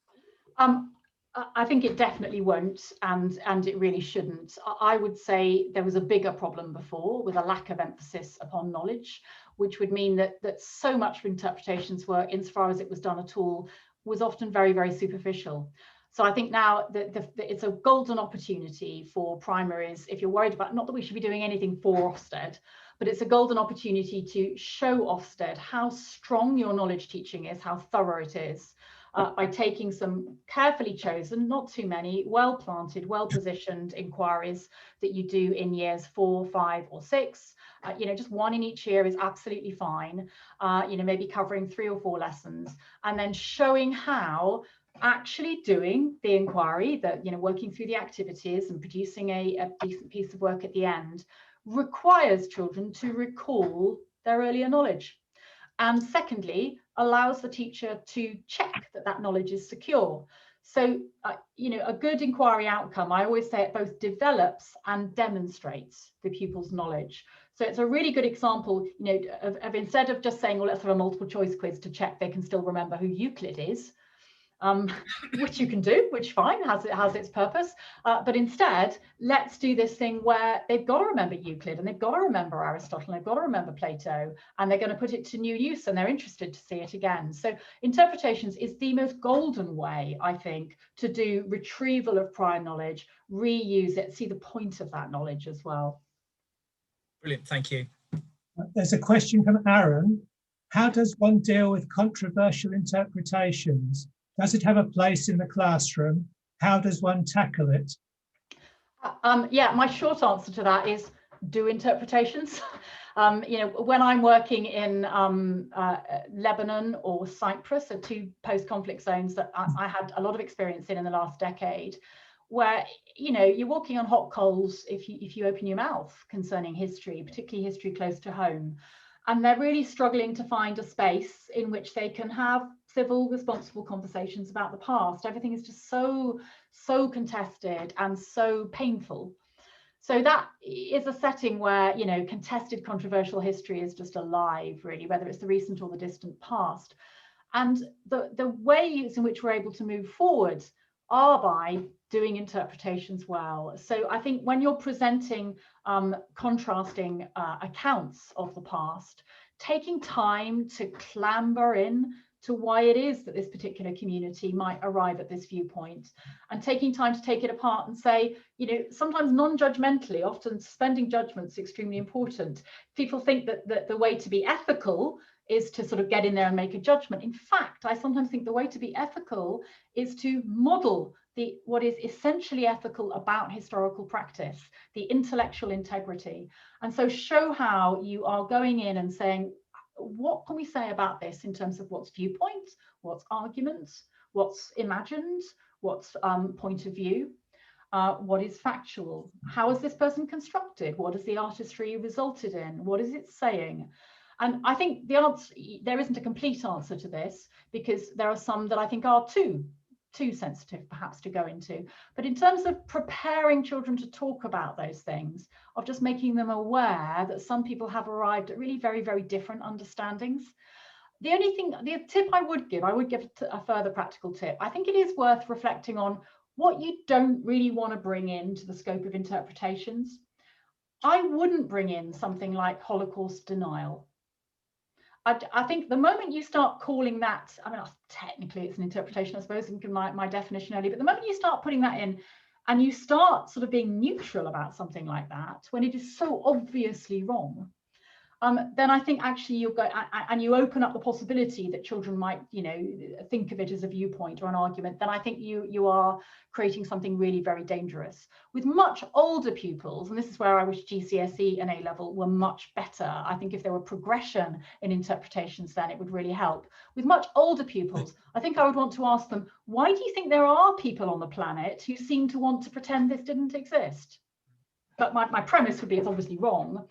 I think it definitely won't, and it really shouldn't. I would say there was a bigger problem before, with a lack of emphasis upon knowledge, which would mean that so much of interpretations work, insofar as it was done at all, was often very, very superficial. So I think now that it's a golden opportunity for primaries, if you're worried about, not that we should be doing anything for Ofsted, but it's a golden opportunity to show Ofsted how strong your knowledge teaching is, how thorough it is, by taking some carefully chosen, not too many, well-planted, well-positioned inquiries that you do in years 4, 5, or 6. Just one in each year is absolutely fine. Maybe covering 3 or 4 lessons, and then showing how actually doing the inquiry, that working through the activities and producing a decent piece of work at the end requires children to recall their earlier knowledge, and secondly allows the teacher to check that knowledge is secure. So a good inquiry outcome, I always say, it both develops and demonstrates the pupil's knowledge. So it's a really good example, of instead of just saying, well, let's have a multiple choice quiz to check they can still remember who Euclid is, which you can do, which fine, has its purpose, but instead let's do this thing where they've got to remember Euclid, and they've got to remember Aristotle, and they've got to remember Plato, and they're going to put it to new use, and they're interested to see it again. So interpretations is the most golden way, I think, to do retrieval of prior knowledge, reuse it, see the point of that knowledge as well. Brilliant, thank you. There's a question from Aaron. How does one deal with controversial interpretations? Does it have a place in the classroom? How does one tackle it? My short answer to that is do interpretations. When I'm working in Lebanon or Cyprus, are 2 post-conflict zones that I had a lot of experience in the last decade, where you're walking on hot coals if you open your mouth concerning history, particularly history close to home. and they're really struggling to find a space in which they can have civil, responsible conversations about the past. Everything is just so contested and so painful. So that is a setting where, you know, contested, controversial history is just alive, really, whether it's the recent or the distant past. And the ways in which we're able to move forward are by doing interpretations well. So I think when you're presenting contrasting accounts of the past, taking time to clamber in to why it is that this particular community might arrive at this viewpoint, and taking time to take it apart and say, you know, sometimes non-judgmentally, often suspending judgment is extremely important. People think that the way to be ethical is to sort of get in there and make a judgment. In fact, I sometimes think the way to be ethical is to model what is essentially ethical about historical practice, the intellectual integrity. And so show how you are going in and saying, what can we say about this in terms of what's viewpoint, what's arguments, what's imagined, what's point of view, what is factual, how is this person constructed, what has the artistry resulted in, what is it saying? And I think the answer, there isn't a complete answer to this, because there are some that I think are too sensitive perhaps to go into. But in terms of preparing children to talk about those things, of just making them aware that some people have arrived at really very, very different understandings. The tip I would give a further practical tip. I think it is worth reflecting on what you don't really want to bring into the scope of interpretations. I wouldn't bring in something like Holocaust denial. I think the moment you start calling that, I mean, technically it's an interpretation, I suppose, and my definition earlier, but the moment you start putting that in and you start sort of being neutral about something like that, when it is so obviously wrong, then I think actually you'll go and you open up the possibility that children might, you know, think of it as a viewpoint or an argument, then I think you are creating something really very dangerous. With much older pupils, and this is where I wish GCSE and A-level were much better. I think if there were progression in interpretations, then it would really help. With much older pupils, I think I would want to ask them, why do you think there are people on the planet who seem to want to pretend this didn't exist? But my premise would be it's obviously wrong.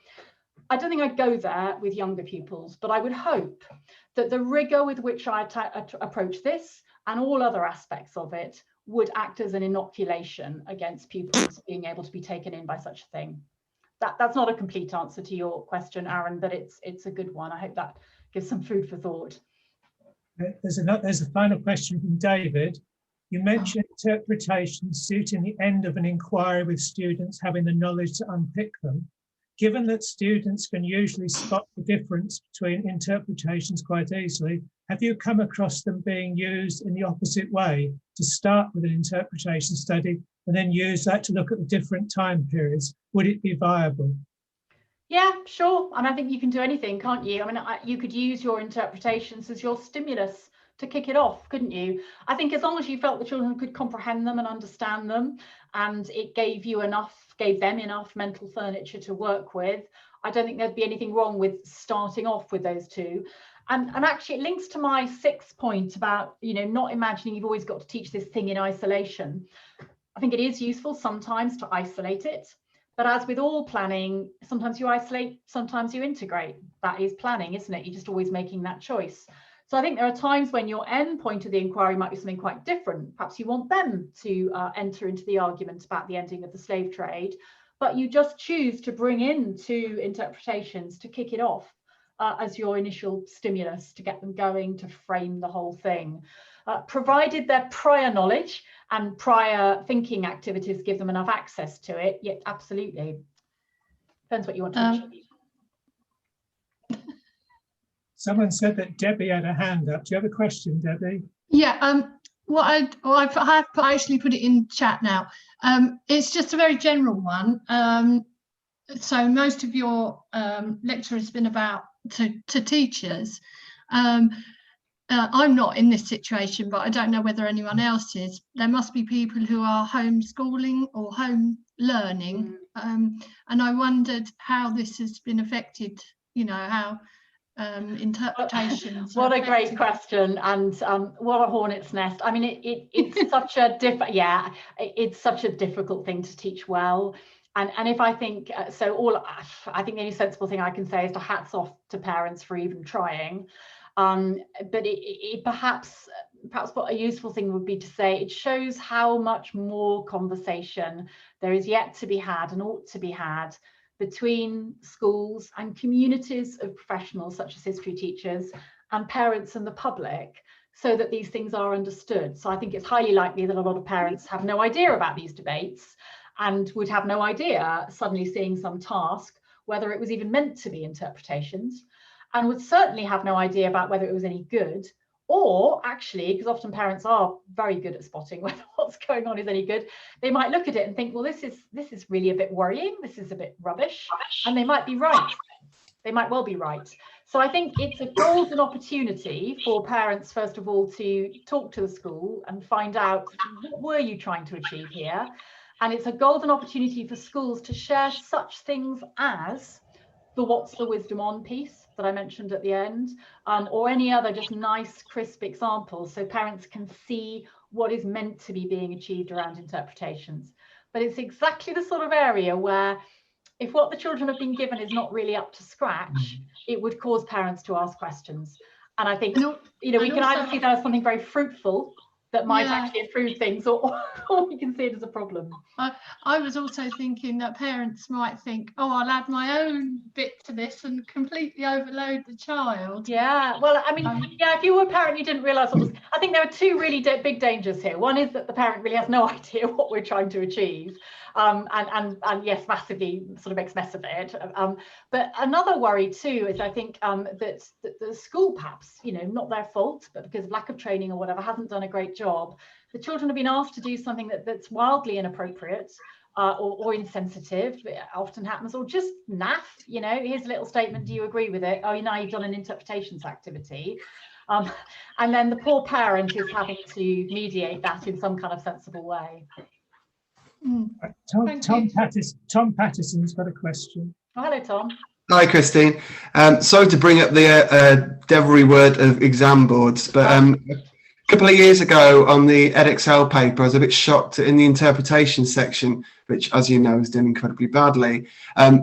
I don't think I'd go there with younger pupils, but I would hope that the rigor with which I approach this and all other aspects of it would act as an inoculation against pupils being able to be taken in by such a thing. That's not a complete answer to your question, Aaron, but it's a good one. I hope that gives some food for thought. There's a final question from David. You mentioned interpretation suiting the end of an inquiry with students having the knowledge to unpick them. Given that students can usually spot the difference between interpretations quite easily, have you come across them being used in the opposite way, to start with an interpretation study and then use that to look at the different time periods? Would it be viable? Yeah, sure. And I think you can do anything, can't you? I mean, you could use your interpretations as your stimulus to kick it off, couldn't you? I think as long as you felt the children could comprehend them and understand them, and it gave them enough mental furniture to work with, I don't think there'd be anything wrong with starting off with those two. And actually it links to my 6th point about, you know, not imagining you've always got to teach this thing in isolation. I think it is useful sometimes to isolate it, but as with all planning, sometimes you isolate, sometimes you integrate. That is planning, isn't it? You're just always making that choice. So I think there are times when your end point of the inquiry might be something quite different. Perhaps you want them to enter into the argument about the ending of the slave trade, but you just choose to bring in 2 interpretations to kick it off as your initial stimulus to get them going, to frame the whole thing. Provided their prior knowledge and prior thinking activities give them enough access to it, yeah, absolutely. Depends what you want to achieve. Someone said that Debbie had a hand up. Do you have a question, Debbie? Yeah, I've actually put it in chat now. It's just a very general one. So most of your lecture has been about to teachers. I'm not in this situation, but I don't know whether anyone else is. There must be people who are homeschooling or home learning, and I wondered how this has been affected, you know, how interpretations. What a great question, and what a hornet's nest. I mean, it's such a it's such a difficult thing to teach well, And if I think so, I think the only sensible thing I can say is to hats off to parents for even trying. But it perhaps what a useful thing would be to say, it shows how much more conversation there is yet to be had and ought to be had between schools and communities of professionals such as history teachers and parents and the public, so that these things are understood. So I think it's highly likely that a lot of parents have no idea about these debates and would have no idea suddenly seeing some task whether it was even meant to be interpretations, and would certainly have no idea about whether it was any good, or actually, because often parents are very good at spotting whether what's going on is any good, they might look at it and think, well, this is really a bit worrying, this is a bit rubbish, and they might be right. They might well be right. So I think it's a golden opportunity for parents, first of all, to talk to the school and find out, what were you trying to achieve here? And it's a golden opportunity for schools to share such things as the what's the wisdom on piece that I mentioned at the end, or any other just nice, crisp examples, so parents can see what is meant to be being achieved around interpretations. But it's exactly the sort of area where, if what the children have been given is not really up to scratch, it would cause parents to ask questions. And I think, we can either see that as something very fruitful that might actually improve things, or we can see it as a problem. I was also thinking that parents might think, oh, I'll add my own bit to this and completely overload the child. Yeah, well, I mean, if you were a parent, you didn't realise what was. I think there are two really big dangers here. One is that the parent really has no idea what we're trying to achieve, and yes, massively sort of makes mess of it. But another worry too is, I think, that the school, perhaps, not their fault, but because of lack of training or whatever, hasn't done a great job. The children have been asked to do something that's wildly inappropriate, or insensitive. It often happens, or just naff. Here's a little statement, do you agree with it? Oh, now you've done an interpretations activity. And then the poor parent is having to mediate that in some kind of sensible way. Tom Patterson's got a question. Oh, hello, Tom. Hi, Christine. Sorry to bring up the devilry word of exam boards, but a couple of years ago on the EdXL paper, I was a bit shocked in the interpretation section, which, as you know, is done incredibly badly.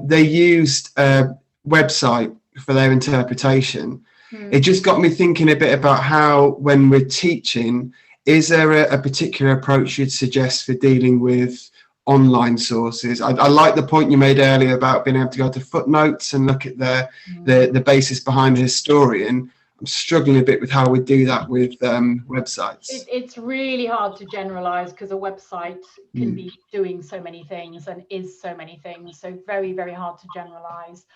They used a website for their interpretation. It just got me thinking a bit about how, when we're teaching, is there a particular approach you'd suggest for dealing with online sources? I like the point you made earlier about being able to go to footnotes and look at the basis behind a historian. I'm struggling a bit with how we do that with websites. It's really hard to generalize, because a website can be doing so many things and is so many things, so very, very hard to generalize.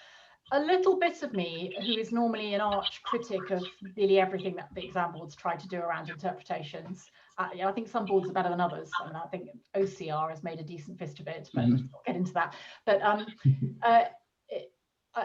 A little bit of me, who is normally an arch critic of nearly everything that the exam boards try to do around interpretations, I think some boards are better than others. I mean, I think OCR has made a decent fist of it, but let's not get into that. But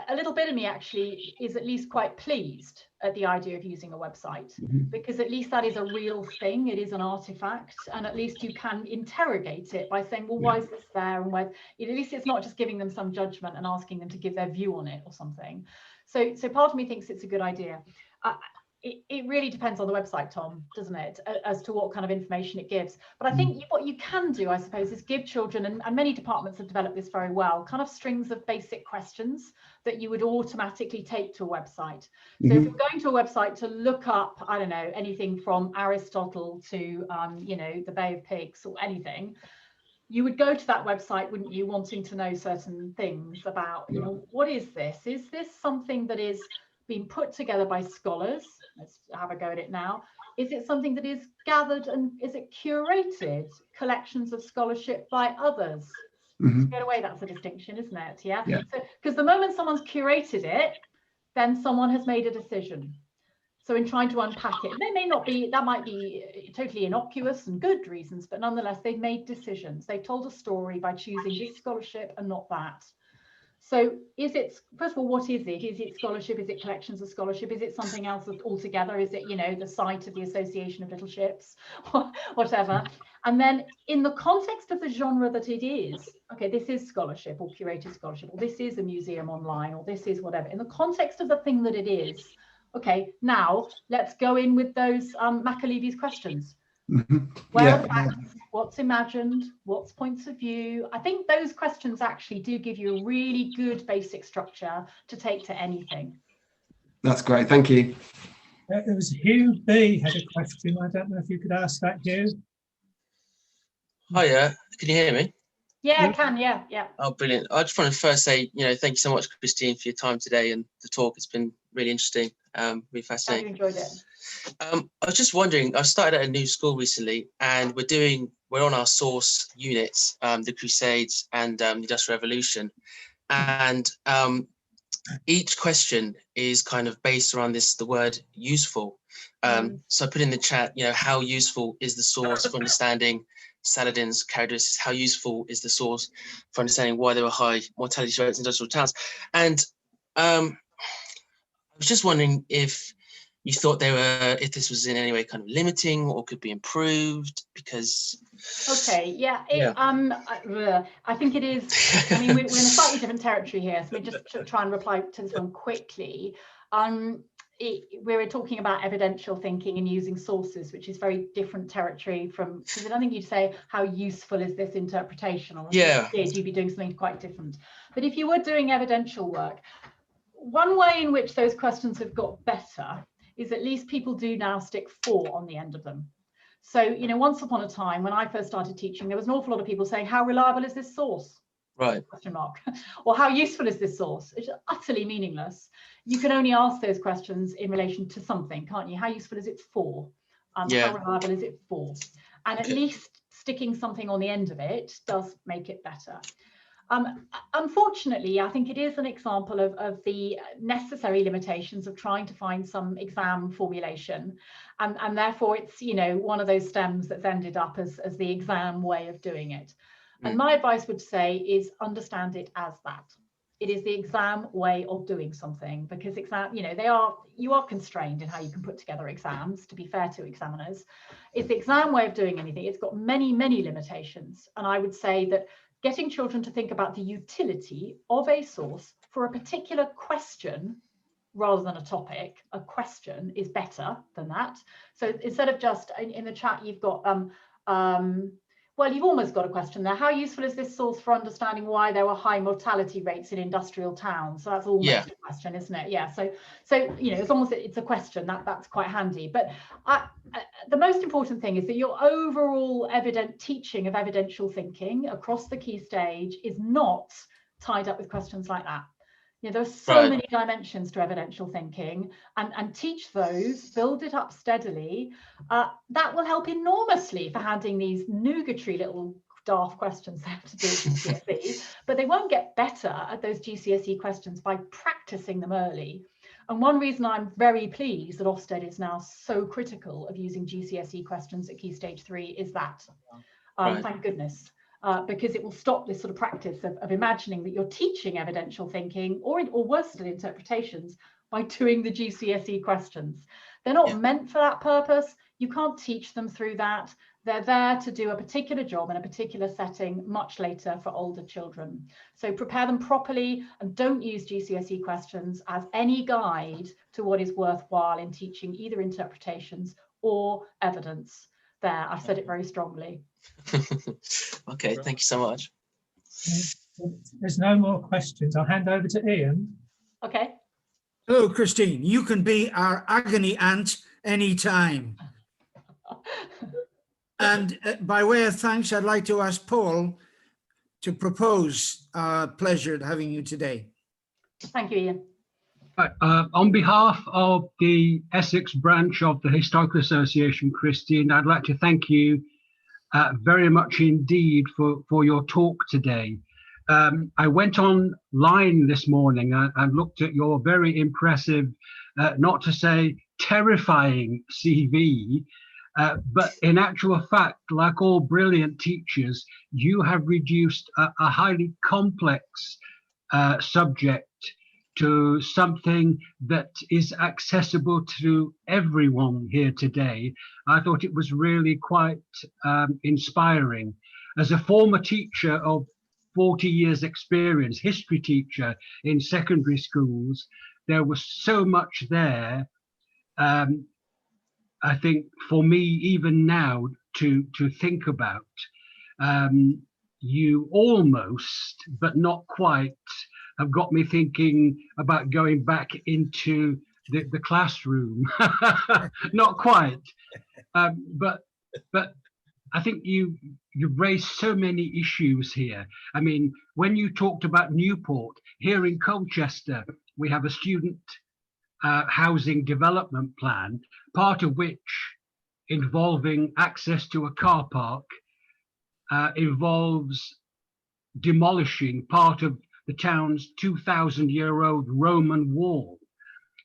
a little bit of me actually is at least quite pleased at the idea of using a website, because at least that is a real thing. It is an artifact, and at least you can interrogate it by saying, well, why is this there? And where, at least it's not just giving them some judgment and asking them to give their view on it or something. So part of me thinks it's a good idea. It really depends on the website, Tom, doesn't it, as to what kind of information it gives. But I think what you can do, I suppose, is give children, and many departments have developed this very well, kind of strings of basic questions that you would automatically take to a website. So if you're going to a website to look up, I don't know, anything from Aristotle to, the Bay of Pigs or anything, you would go to that website, wouldn't you, wanting to know certain things about, what is this? Is this something that is being put together by scholars? Let's have a go at it now. Is it something that is gathered, and is it curated collections of scholarship by others? Straight away, that's a distinction, isn't it? Yeah. So, because the moment someone's curated it, then someone has made a decision. So in trying to unpack it, they may not be, that might be totally innocuous and good reasons, but nonetheless, they've made decisions. They've told a story by choosing this scholarship and not that. So is it, first of all, what is it? Is it scholarship? Is it collections of scholarship? Is it something else altogether? Is it, the site of the Association of Little Ships, or whatever? And then in the context of the genre that it is, okay, this is scholarship or curated scholarship, or this is a museum online, or this is whatever. In the context of the thing that it is, okay, now let's go in with those Macaulavy's questions. Where Yeah. are the facts? What's imagined? What's points of view? I think those questions actually do give you a really good basic structure to take to anything. That's great. Thank you. There was Hugh B had a question. I don't know if you could ask that, Hugh. Hiya, can you hear me? Yeah, I can. Yeah. Oh, brilliant. I just want to first say, thank you so much, Christine, for your time today and the talk. It's been really interesting, really I fascinating. enjoyed it. I was just wondering, I started at a new school recently, and we're on our source units, the Crusades and the Industrial Revolution. And each question is kind of based around the word useful. So I put in the chat, how useful is the source for understanding Saladin's characteristics? How useful is the source for understanding why there were high mortality rates in industrial towns? And I was just wondering if you thought if this was in any way kind of limiting or could be improved, because. Okay, yeah. I think it is. I mean, we're in a slightly different territory here, so we just try and reply to this one quickly. We're talking about evidential thinking and using sources, which is very different territory from, because I think you'd say, how useful is this interpretation? Or yeah, you'd be doing something quite different. But if you were doing evidential work, one way in which those questions have got better is at least people do now stick 4 on the end of them. So, once upon a time, when I first started teaching, there was an awful lot of people saying, how reliable is this source? Right. Question mark. Or how useful is this source? It's utterly meaningless. You can only ask those questions in relation to something, can't you? How useful is it for? How reliable is it for? And at least sticking something on the end of it does make it better. Unfortunately, I think it is an example of the necessary limitations of trying to find some exam formulation, and therefore it's one of those stems that's ended up as the exam way of doing it. And my advice would say is understand it as that. It is the exam way of doing something, because you are constrained in how you can put together exams, to be fair to examiners. It's the exam way of doing anything. It's got many, many limitations. And I would say that getting children to think about the utility of a source for a particular question rather than a topic, a question is better than that. So instead of just in the chat, you've got well, you've almost got a question there. How useful is this source for understanding why there were high mortality rates in industrial towns? So that's almost a question, isn't it? Yeah. So as long as it's a question, that's quite handy. But the most important thing is that your overall teaching of evidential thinking across the key stage is not tied up with questions like that. There are so many dimensions to evidential thinking, and teach those, build it up steadily. That will help enormously for handing these nugatory little daft questions they have to do at GCSE, but they won't get better at those GCSE questions by practicing them early. And one reason I'm very pleased that Ofsted is now so critical of using GCSE questions at Key Stage 3 is that. Thank goodness. Because it will stop this sort of practice of imagining that you're teaching evidential thinking or worse still interpretations by doing the GCSE questions. They're not meant for that purpose. You can't teach them through that. They're there to do a particular job in a particular setting much later for older children. So prepare them properly and don't use GCSE questions as any guide to what is worthwhile in teaching either interpretations or evidence. There, I've said it very strongly. Okay, thank you so much. There's no more questions. I'll hand over to Ian. Okay. Hello, Christine. You can be our agony aunt anytime. And by way of thanks, I'd like to ask Paul to propose our pleasure at having you today. Thank you, Ian. On behalf of the Essex branch of the Historical Association, Christine, I'd like to thank you very much indeed for your talk today. I went online this morning and looked at your very impressive, not to say terrifying CV, but in actual fact, like all brilliant teachers, you have reduced a highly complex subject to something that is accessible to everyone here today. I thought it was really quite inspiring. As a former teacher of 40 years experience, history teacher in secondary schools, there was so much there I think for me, even now, to think about, you almost, but not quite, have got me thinking about going back into the classroom. Not quite, but I think you've raised so many issues here. I mean, when you talked about Newport, here in Colchester, we have a student housing development plan, part of which involving access to a car park involves demolishing part of the town's 2,000-year-old Roman wall.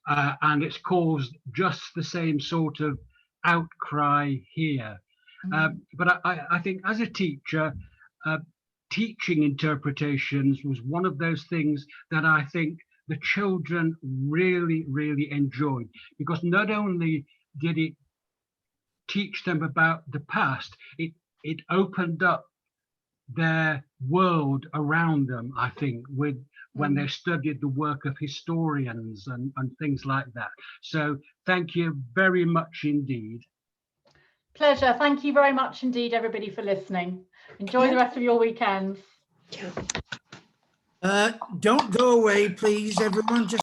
And it's caused just the same sort of outcry here. But I think as a teacher, teaching interpretations was one of those things that I think the children really, really enjoyed, because not only did it teach them about the past, it opened up their world around them, I think, when they studied the work of historians and things like that. So thank you very much indeed. Pleasure. Thank you very much indeed, everybody, for listening. Enjoy the rest of your weekends. Don't go away, please, everyone. Just